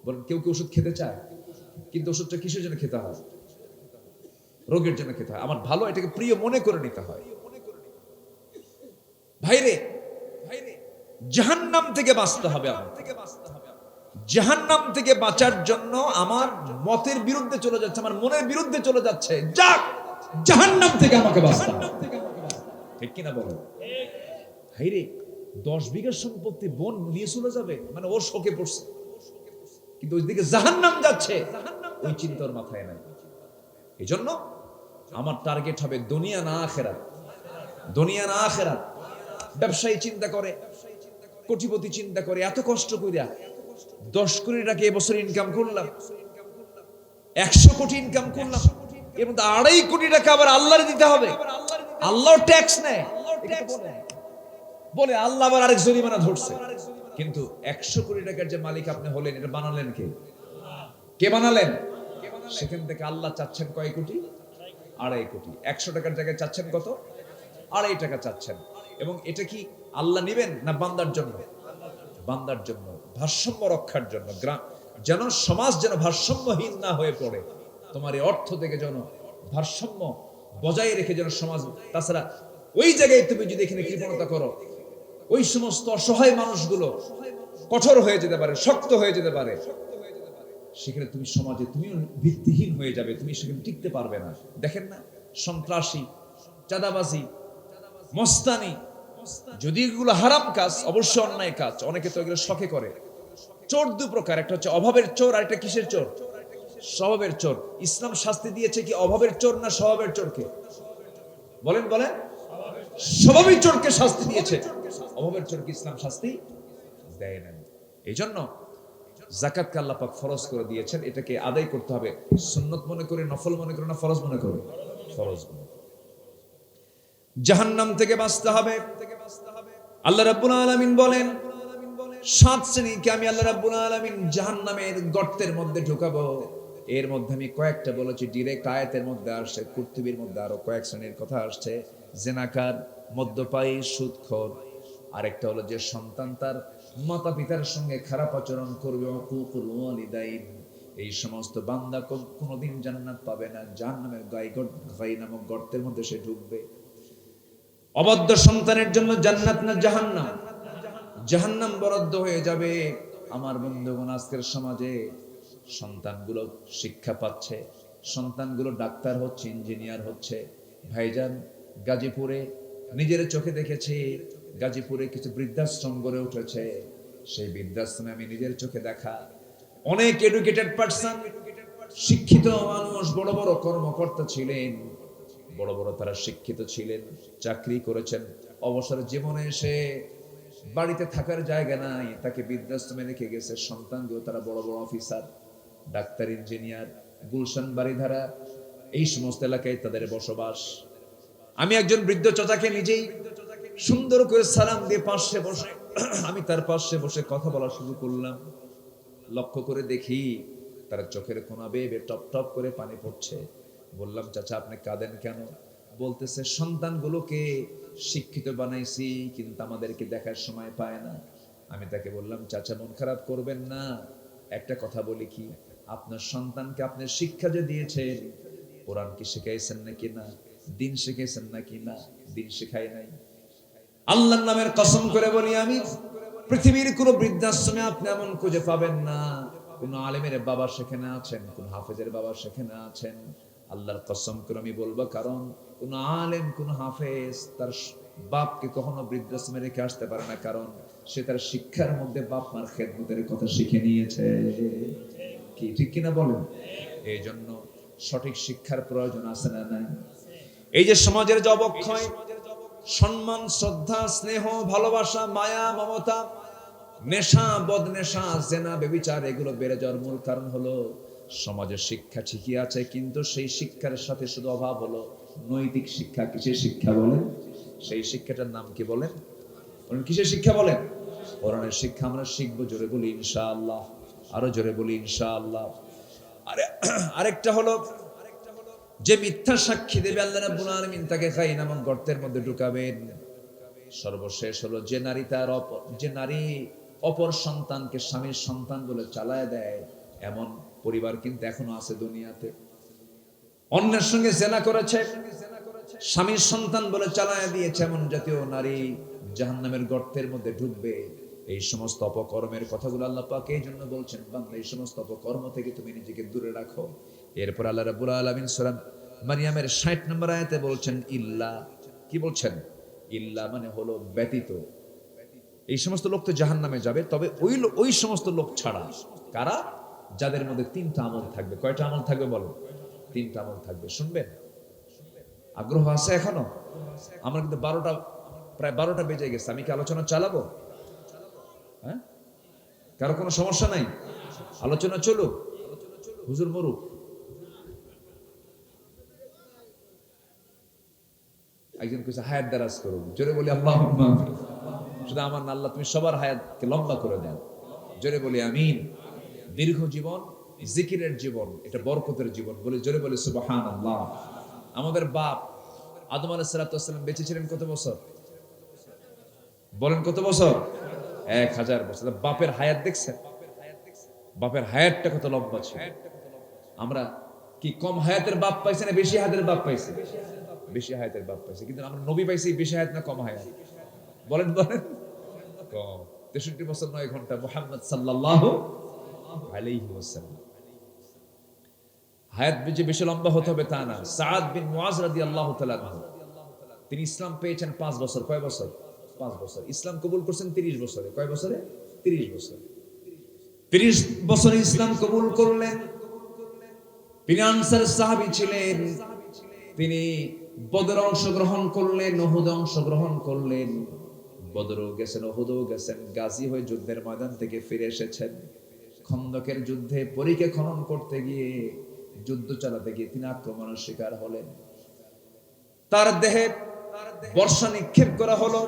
বলেন, কেউ কি ওষুধ খেতে চায়? কিন্তু ওষুধটা কিসের জন্য খেতে হয়? রোগের জন্য খেতে হয়। আমার ভালো, এটাকে প্রিয় মনে করে নিতে হয়। ভাইরে, জাহান্নাম থেকে বাঁচতে হবে। জাহান্নাম থেকে বাঁচার জন্য আমার মতের বিরুদ্ধে চলে যাচ্ছে, আমার মনের বিরুদ্ধে চলে যাচ্ছে, যাক জাহান্নাম থেকে আমাকে বাঁচতে হবে। ঠিক কিনা বলেন? ভাইরে, 10 বিঘা সম্পত্তি বোন নিয়ে চলে যাবে, মানে ওর শোকে পড়ছে, কিন্তু ওইদিকে জাহান্নাম যাচ্ছে, ওই চিন্তার মাথায় নাই। এই জন্য আমার টার্গেট হবে দুনিয়া না আখেরাত, দুনিয়া না আখেরাত। ব্যবসায়ী চিন্তা করে, কোটিপতি চিন্তা করে, এত কষ্ট করিয়া 10 কোটি টাকা এবছর ইনকাম করলাম, 100 কোটি ইনকাম করলাম, এর মধ্যে 2.5 কোটি টাকা আবার আল্লাহর দিতে হবে, আল্লাহর ট্যাক্স নেয় বলে আল্লাহ আবার আরেক জরিমানা ধরছে। কিন্তু 100 কোটি টাকার যে মালিক আপনি হলেন, এটা বানালেন কে? কে বানালেন? সেখান থেকে আল্লাহ চাচ্ছেন কয় কোটি? 2.5 কোটি। 100 টাকার জায়গায় চাচ্ছেন কত? 2.5 টাকা চাচ্ছেন। এবং এটা কি আল্লাহ নিবেন না বান্দার জন্য? বান্দার জন্য, ভারসাম্য রক্ষার জন্য, যেন সমাজ যেন ভারসাম্যহীন না হয়ে পড়ে। তোমার এই অর্থ থেকে যেন ভারসাম্য বজায় রেখে যেন সমাজ, তাছাড়া ওই জায়গায় তুমি যদি এখানে কৃপণতা করো, ওই সমস্ত অসহায় মানুষগুলো কঠোর হয়ে যেতে পারে, শক্ত হয়ে যেতে পারে, সেখানে তুমি সমাজে তুমিও ভিত্তিহীন হয়ে যাবে, তুমি সেখানে টিকতে পারবে না। দেখেন না, সন্ত্রাসী, চাঁদাবাজি, মস্তানি, যদি এগুলো হারাম কাজ, অবশ্যই অন্যায় কাজ, অনেকে তো এগুলো শখে করে। চোর দু প্রকার, একটা হচ্ছে অভাবের চোর, আর একটা কিসের চোর? স্বভাবের চোর। ইসলাম শাস্তি দিয়েছে কি অভাবের চোর না স্বভাবের চোরকে? বলেন বলেন। স্বভাবের চোরকে শাস্তি দিয়েছে, অভাবের চোরকে ইসলাম শাস্তি দেয় না। এই জন্য যাকাতকে আল্লাহ পাক ফরজ করে দিয়েছেন, এটাকে আদায় করতে হবে। সুন্নত মনে করে, নফল মনে করে, না ফরজ মনে করে? ফরজ মনে করে। জাহান্নাম থেকে বাঁচতে হবে। আল্লাহ রাব্বুল আলামিন বলেন 7 শ্রেণীকে আমি আল্লাহ রাব্বুল আলামিন জাহান্নামের গর্তের মধ্যে ঢুকাবো। এর মধ্যে আমি কয়েকটা বলেছি, ডিরেক্ট আয়াতের মধ্যে আসছে, কুরতুবীর মধ্যে আরো কয়েক শ্রেণীর কথা আসছে। জেনাকার, মদ্যপায়ী, সুদখোর, আরেকটা হলো যে সন্তান তার মাতা পিতার সঙ্গে খারাপ আচরণ করবে, উকুকুল ওয়ালিদাইন। এই সমস্ত বান্দা কোনোদিন জান্নাত পাবে না, জাহান্নামের গাই নামক গর্তের মধ্যে সে ঢুকবে। অবাধ্য সন্তানের জন্য জান্নাত না জাহান্নাম? জাহান্নাম বরাদ্দ হয়ে যাবে। আমার বন্ধুগণ, আজকের সমাজে সন্তানগুলো শিক্ষা পাচ্ছে, সন্তানগুলো ডাক্তার হচ্ছে, ইঞ্জিনিয়ার হচ্ছে। ভাইজান, গাজীপুরে নিজের চোখে দেখেছি, গাজীপুরে কিছু বৃদ্ধাশ্রম গড়ে উঠেছে। সেই বৃদ্ধাশ্রমে আমি নিজের চোখে দেখা অনেক এডুকেটেড পারসন, শিক্ষিত মানুষ, বড় বড় কর্মকর্তা ছিলেন, বড় বড় তারা শিক্ষিত ছিলেন, চাকরি করেছেন। অবসর জীবনে এসে বাড়িতে থাকার জায়গা নাই, তাকে বৃদ্ধাশ্রমে রেখে গেছে। সন্তানগুলো তারা বড় বড় officer, doctor, engineer, Gulshan, Baridhara, এই সমস্ত এলাকায় তাদের বসবাস। আমি একজন বৃদ্ধ চাচাকে নিজেই সুন্দর করে সালাম দিয়ে পাশে বসে, আমি তার পাশে বসে কথা বলা শুরু করলাম। লক্ষ্য করে দেখি তার চোখের কোনা বেয়ে টপ টপ করে পানি পড়ছে। বললাম, চাচা আপনি কাঁদেন কেন? বলতেছে, সন্তানগুলোকে শিক্ষিত বানাইছি, কিন্তু আমাদেরকে দেখার সময় পায় না। আমি তাকে বললাম, চাচা মন খারাপ করবেন না, একটা কথা বলি কি, আপনার সন্তানকে আপনি শিক্ষা যে দিয়েছেন, কোরআন কি শিখাইছেন নাকি না? দিন শিখাইছেন নাকি না? দিন শিখাই নাই। আল্লাহর নামের কসম করে বলি, আমি পৃথিবীর কোন বৃদ্ধাশ্রমে আপনি এমন খুঁজে পাবেন না কোন আলেমের বাবা সেখানে আছেন, কোন হাফেজের বাবা সেখানে আছেন। আল্লাহর কসম করে আমি বলবো, কারণ কোন আলেম, কোন হাফেজ তার বাপকে কখনো বৃদ্ধাশ্রমে রেখে আসতে পারে না, কারণ সে তার শিক্ষার মধ্যে বাপ মার খেদমতের কথা শিখে নিয়েছে। কি ঠিক কিনা বলেন? এই জন্য সঠিক শিক্ষার প্রয়োজন আছে না নাই? এই যে সমাজের যে অবক্ষয়, সম্মান, শ্রদ্ধা, স্নেহ, ভালোবাসা, মায়া, মমতা, নেশা, বদনেশা, জেনা, ব্যভিচার, এগুলো বেড়ে যাওয়ার মূল কারণ হলো সমাজের শিক্ষা ঠিকই আছে, কিন্তু সেই শিক্ষার সাথে শুধু অভাব হলো নৈতিক শিক্ষা। কিসের শিক্ষা বলেন? সেই শিক্ষাটার নাম কি বলেন? কিসের শিক্ষা বলেন? কোরআনের শিক্ষা আমরা শিখবো। জোরে বলি ইনশাআল্লাহ, আরো জোরে বলি ইনশাআল্লাহ। আরেকটা হলো যে মিথ্যা সাক্ষী দেবে, আল্লাহ রাব্বুল আলামিন তাকে খাইন এবং গর্তের মধ্যে ঢুকাবেন। সর্বশেষ হলো যে নারী অপর সন্তানকে স্বামীর সন্তান বলে চালায় দেয়, এমন পরিবার কিন্তু এখনো আছে দুনিয়াতে। অন্যের সঙ্গে জেনা করেছে, স্বামীর সন্তান বলে চালায় দিয়েছে, এমন জাতীয় নারী জাহান্নামের গর্তের মধ্যে ঢুকবে। এই সমস্ত অপকর্মের কথাগুলো আল্লাহ পাক এই জন্য বলছেন, বান্দা এই সমস্ত অপকর্ম থেকে তুমি নিজেকে দূরে রাখো। এরপর আল্লাহ রাব্বুল আলামিন সূরা মারইয়ামের 60 নম্বর আয়াতে বলছেন, ইল্লা, কি বলছেন? ইল্লা মানে হলো ব্যতীত। এই সমস্ত লোক তো জাহান্নামে যাবে, তবে ওই সমস্ত লোক ছাড়া। কারা? যাদের মধ্যে 3টা আমল থাকবে। কয়টা আমল থাকবে বলো? 3টা আমল থাকবে। শুনবেন, আগ্রহ আছে এখনো? আমরা কিন্তু প্রায় 12টা বেজে গেছে। আমি কি আলোচনা চালাবো? হ্যাঁ, কারো কোনো সমস্যা নাই? আলোচনা চলুক, হুজুর মরুক। একজন কইছে হায়াত দারাজ করুন, জোরে বলি আল্লাহুম্মা। শুধু আমার না, আল্লাহ তুমি সবার হায়াতকে লম্বা করে দেন, জোরে বলি আমিন। দীর্ঘ জীবন, জিকিরের জীবন, এটা বরকতের জীবন, বলে জোরে বলি সুবহানাল্লাহ। আমাদের বাপ আদম আলাইহিস সালাম বেঁচে ছিলেন কত বছর? বলেন কত বছর? 1000 বছর। বাপের হায়াত দেখছেন? বাপের হায়াতটা কত লম্বা ছিল। আমরা কি কম হায়াতের বাপ পাইছি না বেশি হায়াতের বাপ পাইছি? বেশি হায়াতের বাপ পাইছি। কিন্তু আমরা নবী পাইছি বেশি হায়াত না কম হায়াত? বলেন বলেন। কম। 63 বছর 9 ঘন্টা মুহাম্মদ সাল্লাল্লাহু আলাইহি ওয়াসাল্লাম। হায়াত যে বেশি লম্বা হতে হবে তা না। সাআদ বিন মুআজ রাদিয়াল্লাহু তাআলা আনহু, তিনি ইসলাম পেয়েছেন 5 বছর। কয় বছর? 5 বছর। ইসলাম কবুল করছেন 30 বছরে। কয় বছরে? 30 বছর। 30 বছরে ইসলাম কবুল করলেন। তিনি আনসার সাহাবী ছিলেন। তিনি বদরে অংশগ্রহণ করলেন, উহুদে অংশগ্রহণ করলেন। বদরও গেছেন, উহুদও গেছেন। গাজী হয়ে যুদ্ধের ময়দান থেকে ফিরে এসেছেন। খন্দকের যুদ্ধে পরীকে খনন করতে গিয়ে, যুদ্ধ চালাতে গিয়ে তিনি আক্রমণের শিকার হলেন। তার দেহে বর্ষা নিক্ষেপ করা হলো,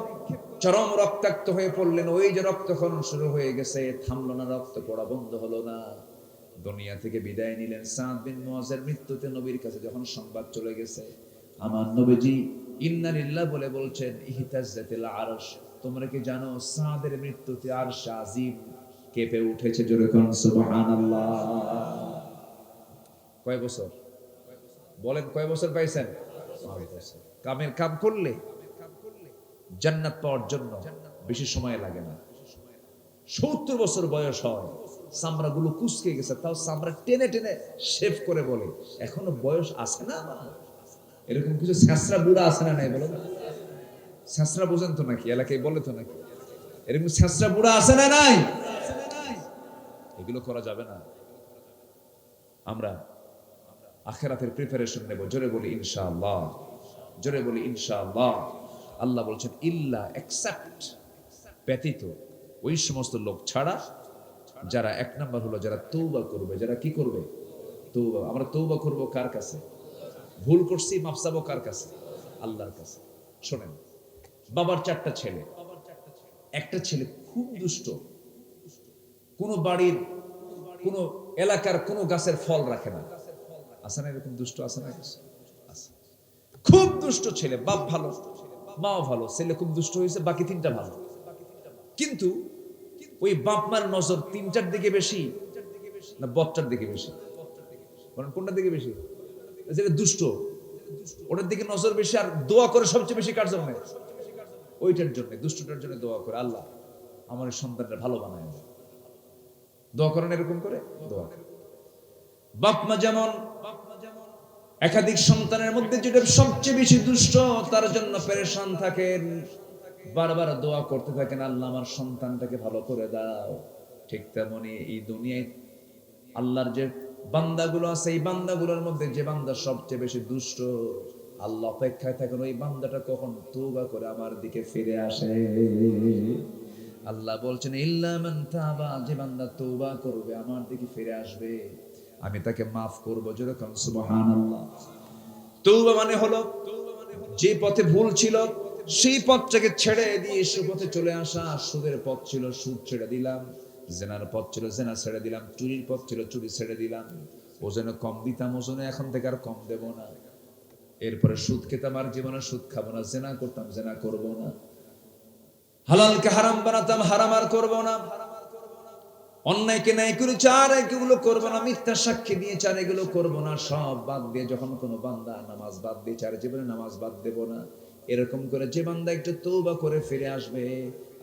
চরম রক্তাক্ত হয়ে পড়লেন। ওই যে রক্তক্ষরণ শুরু হয়ে গেছে, থামলো না, রক্ত পড়া বন্ধ হলো না। দুনিয়া থেকে বিদায় নিলেন। সাদ বিন মুআজের মৃত্যুতে নবীর কাছে যখন সংবাদ চলে গেছে, আমার নবীজি ইন্না লিল্লাহ বলে বলছেন, ইহতাজ্জাতিল আরশ। তোমরা কি জানো সাদের মৃত্যুতে আরশ আজিম কেঁপে উঠেছে? জোরে কোন সুবহানাল্লাহ। কয় বছর? বলেন কয় বছর পাইছেন? 5 বছর। কামের কাম করলে জান্নাত পাওয়ার জন্য বেশি সময় লাগে না। 70 বছর বয়স হয়, চামড়া গুলো কুচকে গেছে, তাও চামড়া টেনে টেনে শেভ করে বলে এখনো বয়স আছে না আমার। এরকম কিছু ছেঁচড়া বুড়া আছে না নাই? বলো, ছেঁচড়া বোঝেন তো নাকি? এলাকায় বলে তো নাকি? এরকম ছেঁচড়া বুড়া আছে না নাই? এগুলো করা যাবে না। আমরা আখিরাতের প্রিপারেশন নেব। জোরে বলি ইনশাআল্লাহ, জোরে বলি ইনশাআল্লাহ। আল্লাহ বলছেন ইল্লা, এক্সেপ্ট, ব্যতীত ওই সমস্ত লোক ছাড়া যারা, এক নাম্বার হলো যারা তওবা করবে। যারা কি করবে? তওবা। আমরা তওবা করব কার কাছে? ভুল করছি মাফ চাবো কার কাছে? আল্লাহর কাছে। শোনেন, বাবার 4টা ছেলে, একটা ছেলে খুব দুষ্ট, কোন বাড়ির কোন এলাকার কোন গাছের ফল রাখে না। আছে না এরকম দুষ্ট? আছে না? আছে। খুব দুষ্ট ছেলে, বাপ ভালো, মাও ভালো, ছেলে খুব দুষ্ট হয়েছে, বাকি 3টা ভালো। কিন্তু ওই বাপ মার নজর 3টার দিকে বেশি না বচ্চার দিকে বেশি? কোনটার দিকে বেশি? যেটা দুষ্ট ওটার দিকে নজর বেশি। আর দোয়া করে সবচেয়ে বেশি কার জন্য? ওইটার জন্য, দুষ্টটার জন্য দোয়া করে, আল্লাহ আমার সন্তানটা ভালো বানায়। দোয়া করেন এরকম করে? দোয়া। বাপ মা যেমন একাধিক সন্তানের মধ্যে যেটা সবচেয়ে বেশি দুষ্ট, তার জন্য পেরেশান থাকেন, বারবার দোয়া করতে থাকেন, আল্লাহ আমার সন্তানটাকে ভালো করে দাও। ঠিক তেমনি এই দুনিয়ায় আল্লাহর যে বান্দাগুলো আছে, এই বান্দাগুলোর মধ্যে যে বান্দা সবচেয়ে বেশি দুষ্ট, আল্লাহ অপেক্ষায় থাকেন ওই বান্দাটা কখন তওবা করে আমার দিকে ফিরে আসে। আল্লাহ বলছেন ইল্লা মান তাবা, যে বান্দা তওবা করবে আমার দিকে ফিরে আসবে, আমি তাকে মাফ করব। যেরকম সুবহানাল্লাহ। তওবা মানে হলো যে পথে ভুল ছিল সেই পথটাকে ছেড়ে দিয়ে সুপথে চলে আসা। সুদের পথ ছিল, সুদ ছেড়ে দিলাম। জেনার পথ ছিল, জেনা ছেড়ে দিলাম। চুরির পথ ছিল, চুরি ছেড়ে দিলাম। ওজনে কম দিতাম, ওজনে এখন থেকে আর কম দেব না। এরপরে সুদ খেতাম, আর জীবনে সুদ খাবো না। জেনা করতাম, জেনা করব না। হালালকে হারাম বানাতাম, হারাম আর করব না। অন্যায়কে ন্যায় করে চার এগুলো করবো না। মিথ্যা সাক্ষী দিয়ে চার এগুলো করবো না। সব বাদ দিয়ে যখন কোনো বান্দা নামাজ বাদ দিয়ে চার জীবনে নামাজ বাদ দেব না, এরকম করে যে বান্দা একটু তওবা করে ফিরে আসবে,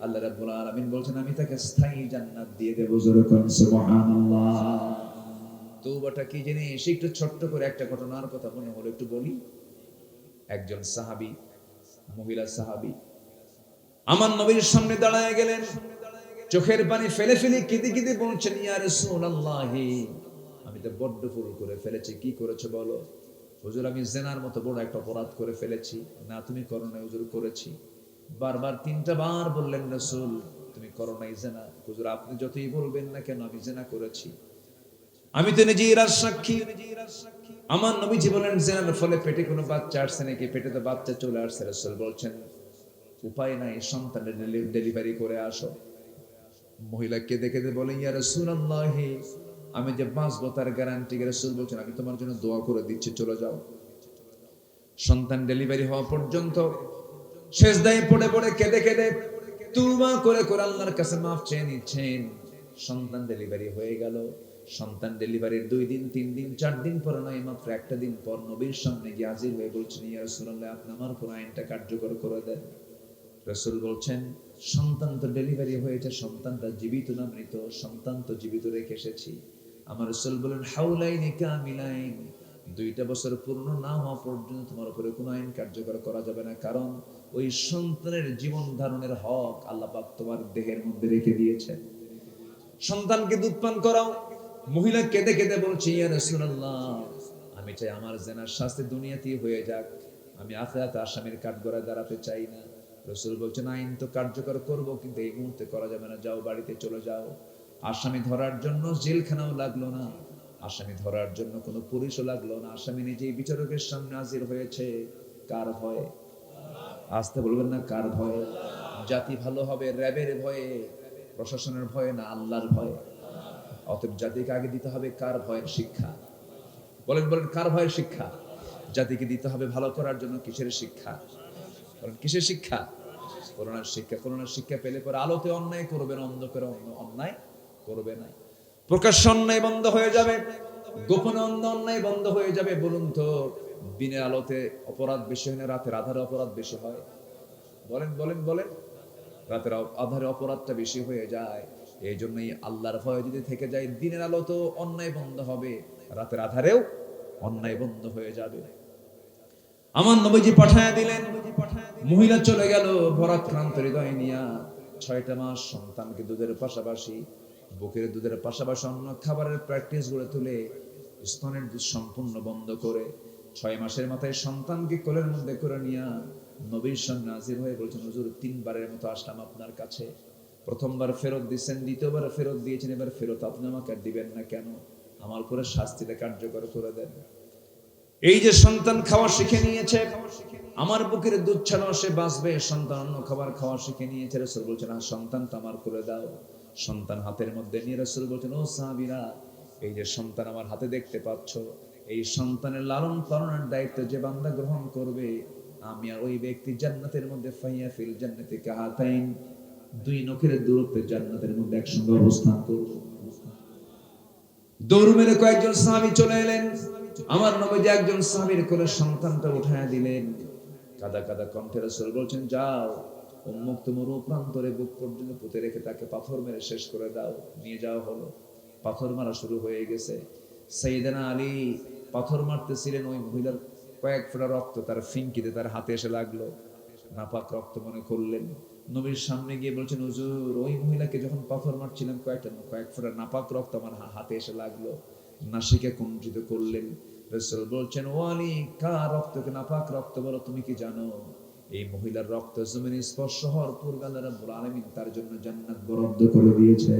আল্লাহ রাব্বুল আলামিন বলছেন আমি তাকে স্থায়ী জান্নাত দিয়ে দেব। জোরে কোন সুবহানাল্লাহ। তওবাটা কি জিনিস? একটু ছোট্ট করে একটা ঘটনার কথা মনে হলো, একটু বলি। একজন সাহাবী, মহিলা সাহাবী আমার নবীর সামনে দাঁড়ায় গেলেন, চোখের পানি ফেলে ফেলে কেঁদে কেঁদে বলছেন ইয়া রাসূলুল্লাহ, আমি তো বড্ড ভুল করে ফেলেছি। কি করেছো বলো? হুজুর আমি জেনার মতো বড় একটা অপরাধ করে ফেলেছি। না তুমি করো নাই হুজুর, করেছি। বারবার 3টা বার বললেন রাসূল তুমি করো নাই জেনা। হুজুর আপনি যতই বলবেন না কেন আমি জেনা করেছি, আমি তো নিজেই রাজ সাক্ষী। আমার নবীজি বলেন জেনার ফলে পেটে কোনো বাচ্চা আসছে নাকি? পেটে তো বাচ্চা চলে আসছে। রাসূল বলছেন উপায় নাই, সন্তানের ডেলিভারি করে আসো। মহিলা কেঁদে কেঁদে বলে ইয়া রাসূলুল্লাহ আমি যে বাঁচবো তার গ্যারান্টি। রাসূল বলছেন আমি তোমার জন্য দোয়া করে দিচ্ছি, চলে যাও। সন্তান ডেলিভারি হওয়া পর্যন্ত সেজদায় পড়ে পড়ে কেঁদে কেঁদে তওবা করে করে আল্লাহর কাছে মাফ চেয়ে নিচ্ছেন। সন্তান ডেলিভারি হয়ে গেল। সন্তান ডেলিভারির 2 দিন 3 দিন 4 দিন পর নয়, মাত্র একটা দিন পর নবীর সামনে গিয়ে হাজির হয়ে বলছেন ইয়া রাসূলুল্লাহ আপনি আমার কোন আইনটা কার্যকর করে দেন। রাসূল বলছেন সন্তান তো ডেলিভারি হয়েছে, সন্তানটা জীবিত না মৃত? সন্তান তো জীবিত রেখে এসেছি। আমার রাসূল বলেন হাউলাইনি কামিলাইন 2টা বছর পূর্ণ না হওয়া পর্যন্ত তোমার উপরে কোনো আইন কার্যকর করা যাবে না, কারণ ওই সন্তানের জীবন ধারণের হক আল্লাহ পাক তোমার দেহের মধ্যে রেখে দিয়েছেন। সন্তানকে দুধ পান করাও। মহিলা কেঁদে কেঁদে বলছে ইয়া রাসূলুল্লাহ আমি চাই আমার জেনার শাস্তি দুনিয়াতেই হয়ে যাক, আমি আখিরাতে আসামির কাঠগড়ায় দাঁড়াতে চাই না। রাসূল বলছেন আইন তো কার্যকর করব, কিন্তু এই মুহূর্তে করা যাবে না, যাও বাড়িতে চলে যাও। আসামি ধরার জন্য জেলখানাও লাগলো না, আসামি ধরার জন্য কোনো পুলিশও লাগলো না, আসামি নিজেই বিচারকের সামনে হাজির হয়েছে। কার ভয়ে? আসতে বলবেন না কার ভয়ে? জাতি ভালো হবে র্যাবের ভয়ে, প্রশাসনের ভয়ে না, আল্লাহর ভয়ে। অতএব জাতিকে আগে দিতে হবে কার ভয়ের শিক্ষা? বলেন বলেন কার ভয়ের শিক্ষা? জাতিকে দিতে হবে ভালো করার জন্য কিসের শিক্ষা? বলেন কিসের শিক্ষা? করোনার শিক্ষা। করোনার শিক্ষা পেলে পরে আলোতে অন্যায় করবে না, অন্ধকারে অন্যায় করবে না। প্রকাশ্য অন্যায় বন্ধ হয়ে যাবে, গোপনে অন্যায় বন্ধ হয়ে যাবে। বলুন তো দিনের আলোতে অপরাধ বেশি হয় না রাতের আধারে অপরাধ বেশি হয়? বলেন বলেন বলেন। রাতের আধারে অপরাধটা বেশি হয়ে যায়। এই জন্যই আল্লাহর ভয় যদি থেকে যায় দিনের আলো তো অন্যায় বন্ধ হবে, রাতের আধারেও অন্যায় বন্ধ হয়ে যাবে। আমার নবীজি পাঠায়া দিলেন। মহিলা চলে গেল ভরাক্রান্ত হৃদয় নিয়া। 6টা মাস সন্তানকে দুধের পাশাপাশি, বুকের দুধের পাশাপাশি অন্য খাবারের প্র্যাকটিস গড়ে তুলে স্তনের দুধ সম্পূর্ণ বন্ধ করে 6 মাসের মাথায় সন্তানকে কোলের মধ্যে করে নিয়া নবীর সামনে হাজির হয়ে বলছেন হুজুর 3বারের মতো আসলাম আপনার কাছে। প্রথমবার ফেরত দিচ্ছেন, দ্বিতীয়বার ফেরত দিয়েছেন, এবার ফেরত আপনি আমাকে আর দিবেন না কেন? আমার উপরে শাস্তিটা কার্যকর করে দেন। এই যে সন্তান খাওয়া শিখে নিয়েছে, আমার বুকের দুধ ছাড়াও সে বাঁচবে, সন্তান অন্য খাবার খাওয়া শিখে নিয়েছে। রাসূল বলছেন সন্তান তো আমার করে দাও। সন্তান হাতের মধ্যে নিয়ে রাসূল বলছেন ও সাহাবীরা এই যে সন্তান আমার হাতে দেখতে পাচ্ছ, এই সন্তানের লালন পালনের দায়িত্ব যে বান্দা গ্রহণ করবে, আমি আর ওই ব্যক্তি জান্নাতের মধ্যে ফাইয়া ফিল জান্নাতি কাহাতাইন 2 নখের দূরত্বে জান্নাতের মধ্যে একসঙ্গে অবস্থান করব। দৌড় মেরে কয়েকজন সাহাবী চলে এলেন। আমার নবীজি একজন সাহাবীর কোলে সন্তানটা উঠায়া দিলেন। কাদা কাদা কণ্ঠে রাসূল বলছেন যাও উন্মুক্ত মরু প্রান্তরে বুক পর্যন্ত পুঁতে রেখে তাকে পাথর মেরে শেষ করে দাও। নিয়ে যাওয়া হলো। পাথর মারা শুরু হয়ে গেছে। সাইয়েদনা আলী পাথর মারতেছিলেন, ওই মহিলার কয়েক ফোঁটা রক্ত তার ফিনকিতে তার হাতে এসে লাগলো। নাপাক রক্ত মনে করলেন। নবীর সামনে গিয়ে বলছেন হুজুর ওই মহিলাকে যখন পাথর মারছিলাম কয়েক ফোঁটা নাপাক রক্ত আমার হাতে এসে লাগলো। নাসিকা কুঞ্চিত করলেন। রাসূল বলছেন ও আলী কার রক্তকে নাপাক রক্ত বলো, তুমি কি জানো এই মহিলার রক্ত জমিনে স্পর্শ হওয়ার পূর্বে আল্লাহ রাব্বুল আলামিন তার জন্য জান্নাত বরাদ্দ করে দিয়েছে।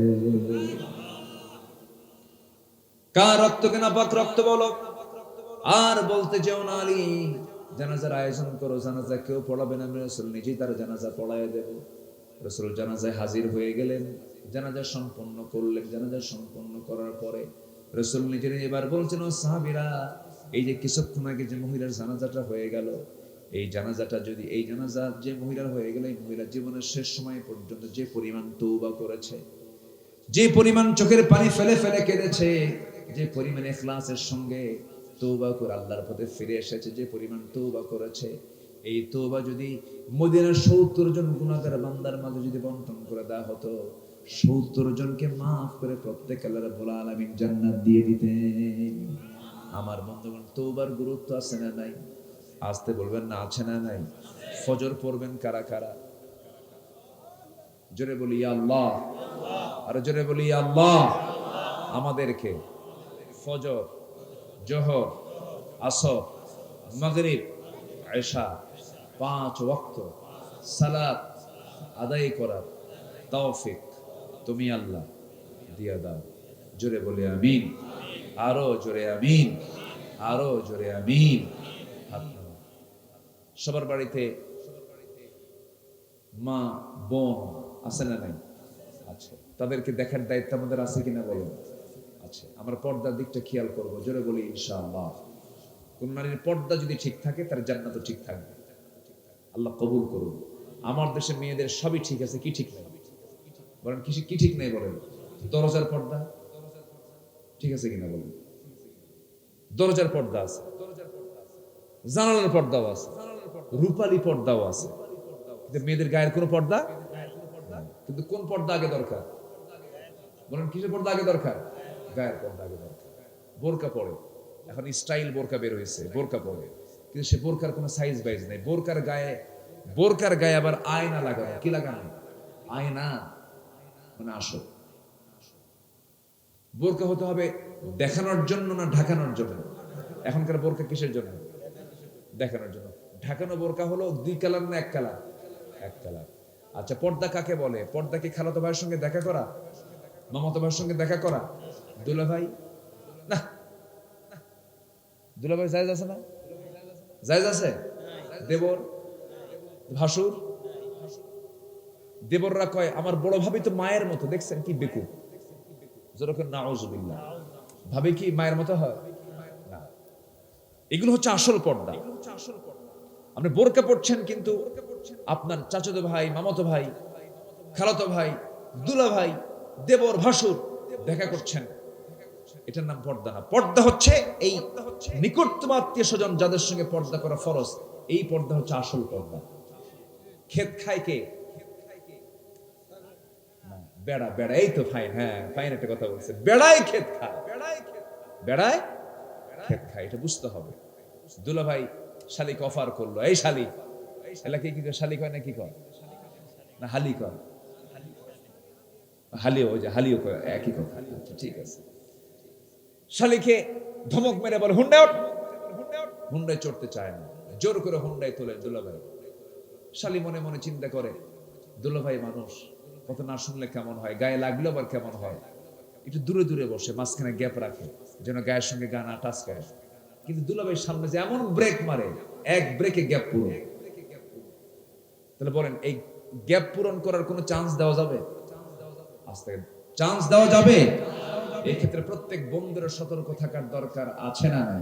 কার রক্তকে নাপাক রক্ত বলো? আর বলতে যেও না আলী জানাজার আয়োজন করো, জানাজা কেউ পড়াবে না, আমি রাসূল নিজেই তার জানাজা পড়ায় দেব। রাসূল জানাজায় হাজির হয়ে গেলেন, জানাজা সম্পন্ন করলেন। জানাজা সম্পন্ন করার পরে রাসূল নিজে এবার বলছেন ও সাহাবীরা এই যে কিছুক্ষণ আগে যে মহিলার জানাজাটা হয়ে গেল, এই জানাজাটা যদি এই জানাজা যে মহিলার হয়ে গেল, এই মহিলা জীবনের শেষ সময় পর্যন্ত যে পরিমাণ তওবা করেছে, যে পরিমাণ চোখের পানি ফেলে ফেলে কেঁদেছে, যে পরিমাণ ইখলাসের সঙ্গে তওবা করে আল্লাহর পথে ফিরে এসেছে, যে পরিমাণ তওবা করেছে, এই তওবা যদি মদিনার 70 জন গুনাহগার বান্দার মাঝে যদি বন্টন করে দেওয়া হতো, 70 জনকে মাফ করে প্রত্যেক আল্লাহ রাব্বুল আলামিন জান্নাত দিয়ে দিতেন। আমার বন্ধুগণ তওবার গুরুত্ব আছে না নাই? আসতে বলবেন না আছে না নাই? ফজর পড়বেন কারা কারা? জোরে বলি ইয়া আল্লাহ, আর জোরে বলি ইয়া আল্লাহ। আমাদেরকে ফজর, জোহর, আসর, মাগরিব, এশা, 5 ওয়াক্ত সালাত আদায় করার তৌফিক তুমি আল্লাহ দিয়া দাও। জোরে বলি আমিন, আরো জোরে আমিন, আরো জোরে আমিন। হাত নামাও। সবার বাড়িতে মা বোন আছে না নাই? আছে। তাদেরকে দেখার দায়িত্ব আমাদের আছে কিনা বলেন? আছে। আমরা পর্দার দিকটা খেয়াল করব। জোরে বলি ইনশাআল্লাহ। কোন নারীর পর্দা যদি ঠিক থাকে তার জান্নাতও ঠিক থাকবে। আল্লাহ কবুল করুন। আমার দেশের মেয়েদের সবই ঠিক আছে, কি ঠিক নাই বলেন? কি ঠিক নাই বলেন? দরজার পর্দা ঠিক আছে কিনা বলেন? দরজার পর্দা আছে, জানালার পর্দাও আছে, রূপালী পর্দাও আছে, কিন্তু মেয়েদের গায়ের কোনো পর্দা নাই। কিন্তু কোন পর্দা আগে দরকার বলেন? কিসের পর্দা আগে দরকার? গায়ের পর্দা আগে দরকার। বোরকা পরে, এখন স্টাইল বোরকা বের হয়েছে, বোরকা পরে, কিন্তু সে বোরকার কোনো সাইজ বাইজ নেই। বোরকার গায়ে আবার আয়না লাগানো। কি লাগানো? আয়না, মানে আসল। বোরকা হতে হবে দেখানোর জন্য না ঢাকানোর জন্য? এখনকার বোরকা কিসের জন্য? দেখানোর জন্য। ঢাকানো বোরকা হলো 2 কালার না 1 কালার? 1 কালার। আচ্ছা, পর্দা কাকে বলে? পর্দা কি খালাতো ভাইয়ের সঙ্গে দেখা করা, মামাতো ভাইয়ের সঙ্গে দেখা করা, দুলাভাই? না, দুলাভাই জায়েজ আছে না? জায়েজ আছে? দেবর, ভাসুর, দেবররা কয় আমার বড় ভাবি তো মায়ের মতো। দেখছেন কি বেকুব? যেরকম নাউজুবিল্লাহ। ভাবি কি মায়ের মতো হয়? না। এগুলো হচ্ছে আসল পর্দা। আপনি বোরকা পড়ছেন কিন্তু আপনার চাচাতো ভাই, মামাতো ভাই, খালাতো ভাই, দুলা ভাই, দেবর, ভাসুর দেখা করছেন, এটার নাম পর্দা না। পর্দা হচ্ছে এই নিকটতম আত্মীয় স্বজন যাদের সঙ্গে পর্দা করা ফরজ, এই পর্দা হচ্ছে আসল পর্দা। ক্ষেত খায় কে? বেড়া। বেড়া, এই তো ফাইন। হ্যাঁ, ফাইন একটা কথা বলছে। বেড়াই ক্ষেত খায়, বেড়ায় ক্ষেত খায়, এটা বুঝতে হবে। দুলা ভাই শালিক অফার করলো, এই শালি এলাকায় কি শালি কয় না কি কয়? না হালি কয়? হালিও, ওই যে হালিও কয়, একই কথা। আচ্ছা, ঠিক আছে। শালিকে ধমক মেরে বলে হুন্ডায় ওঠ। হুন্ডায় চড়তে চায় না, জোর করে হুন্ডায় তোলে দুলাভাই। শালি মনে মনে চিন্তা করে, দুলাভাই মানুষ, কত না শুনলে কেমন হয়, গায়ে লাগলো আবার কেমন হয়। একটু দূরে দূরে বসে, মাঝখানে গ্যাপ রাখে যেন গায়ের সঙ্গে গা না টাচ করে। কিন্তু দুলাভাইয়ের সামনে যে এমন ব্রেক মারে, এক ব্রেকে গ্যাপ পূরণ। তাহলে বলেন, এই গ্যাপ পূরণ করার কোনো চান্স দেওয়া যাবে? আস্তে চান্স দেওয়া যাবে? এই ক্ষেত্রে প্রত্যেক বন্ধুদের সতর্ক থাকার দরকার আছে না নাই?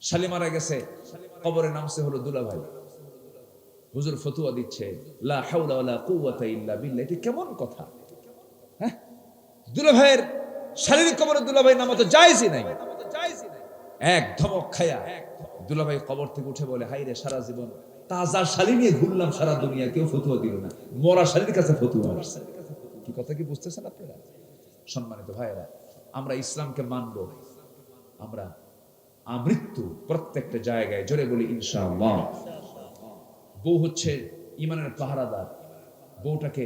শালি মারা গেছে, কবরে নামছে হলো দুলাভাই। হুজুর ফতুয়া দিচ্ছে, লা হাওলা ওয়ালা কুওয়াতা ইল্লা বিল্লাহ। এটা কেমন কথা? হ্যাঁ, দুলাভাইয়ের শালীর কবরে দুলাভাই নামাতো জায়েজই নাই। এক ধমক খায়া দুলাভাই কবর থেকে উঠে বলে, হাই রে, সারা জীবন তাজা শালী নিয়ে ঘুরলাম সারা দুনিয়া, কেউ ফতুয়া দিল না, মরা শালীর কাছে ফতুয়া আসছে। কি কথা কি বুঝতেছেন আপনারা? সম্মানিত ভাইয়েরা, আমরা ইসলামকে মানব, আমরা আমৃত্যু প্রত্যেকটা জায়গায়। জোরে বলি ইনশাআল্লাহ। বউ হচ্ছে ইমানের পাহারাদার, বউটাকে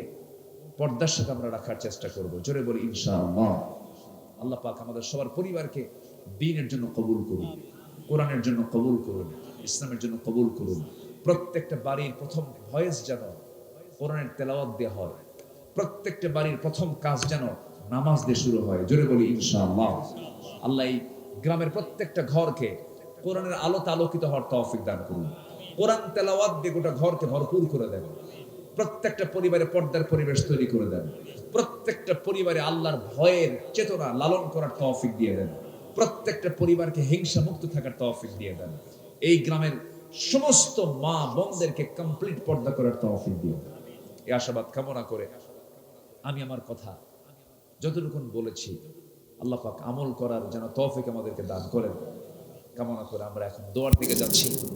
পর্দার সাথে আমরা রাখার চেষ্টা করব। জোরে বলি ইনশাআল্লাহ। আল্লাহ পাক আমাদের সবার পরিবারকে দ্বীনের জন্য কবুল করুন, কোরআনের জন্য কবুল করুন, ইসলামের জন্য কবুল করুন। প্রত্যেকটা বাড়ির প্রথম ভয়েস যেন কোরআনের তেলাওয়াত দেওয়া হয়, প্রত্যেকটা বাড়ির প্রথম কাজ যেন নামাজ দিয়ে শুরু হয়। জোরে বলি ইনশাআল্লাহ। আল্লাহ এই গ্রামের প্রত্যেকটা ঘরকে কোরআনের আলোতে আলোকিত হওয়ার তৌফিক দান করুন। কোরআন তেলাওয়াত দিয়ে গোটা ঘরকে ভরপুর করে দেন। প্রত্যেকটা পরিবারে পর্দার পরিবেশ তৈরি করে দেন। প্রত্যেকটা পরিবারে আল্লাহর ভয়ের চেতনা লালন করার তৌফিক দিয়ে দেন। প্রত্যেকটা পরিবারকে হিংসা মুক্ত থাকার তৌফিক দিয়ে দেন। এই গ্রামের সমস্ত মা বোনদেরকে কমপ্লিট পর্দা করার তৌফিক দিয়ে দেন। এই আশাবাদ কামনা করে আমি আমার কথা যতটুকু বলেছি, আল্লাহ পাক আমল করার যেন তৌফিক আমাদেরকে দান করেন কামনা করে আমরা এখন দোয়ার দিকে যাচ্ছি।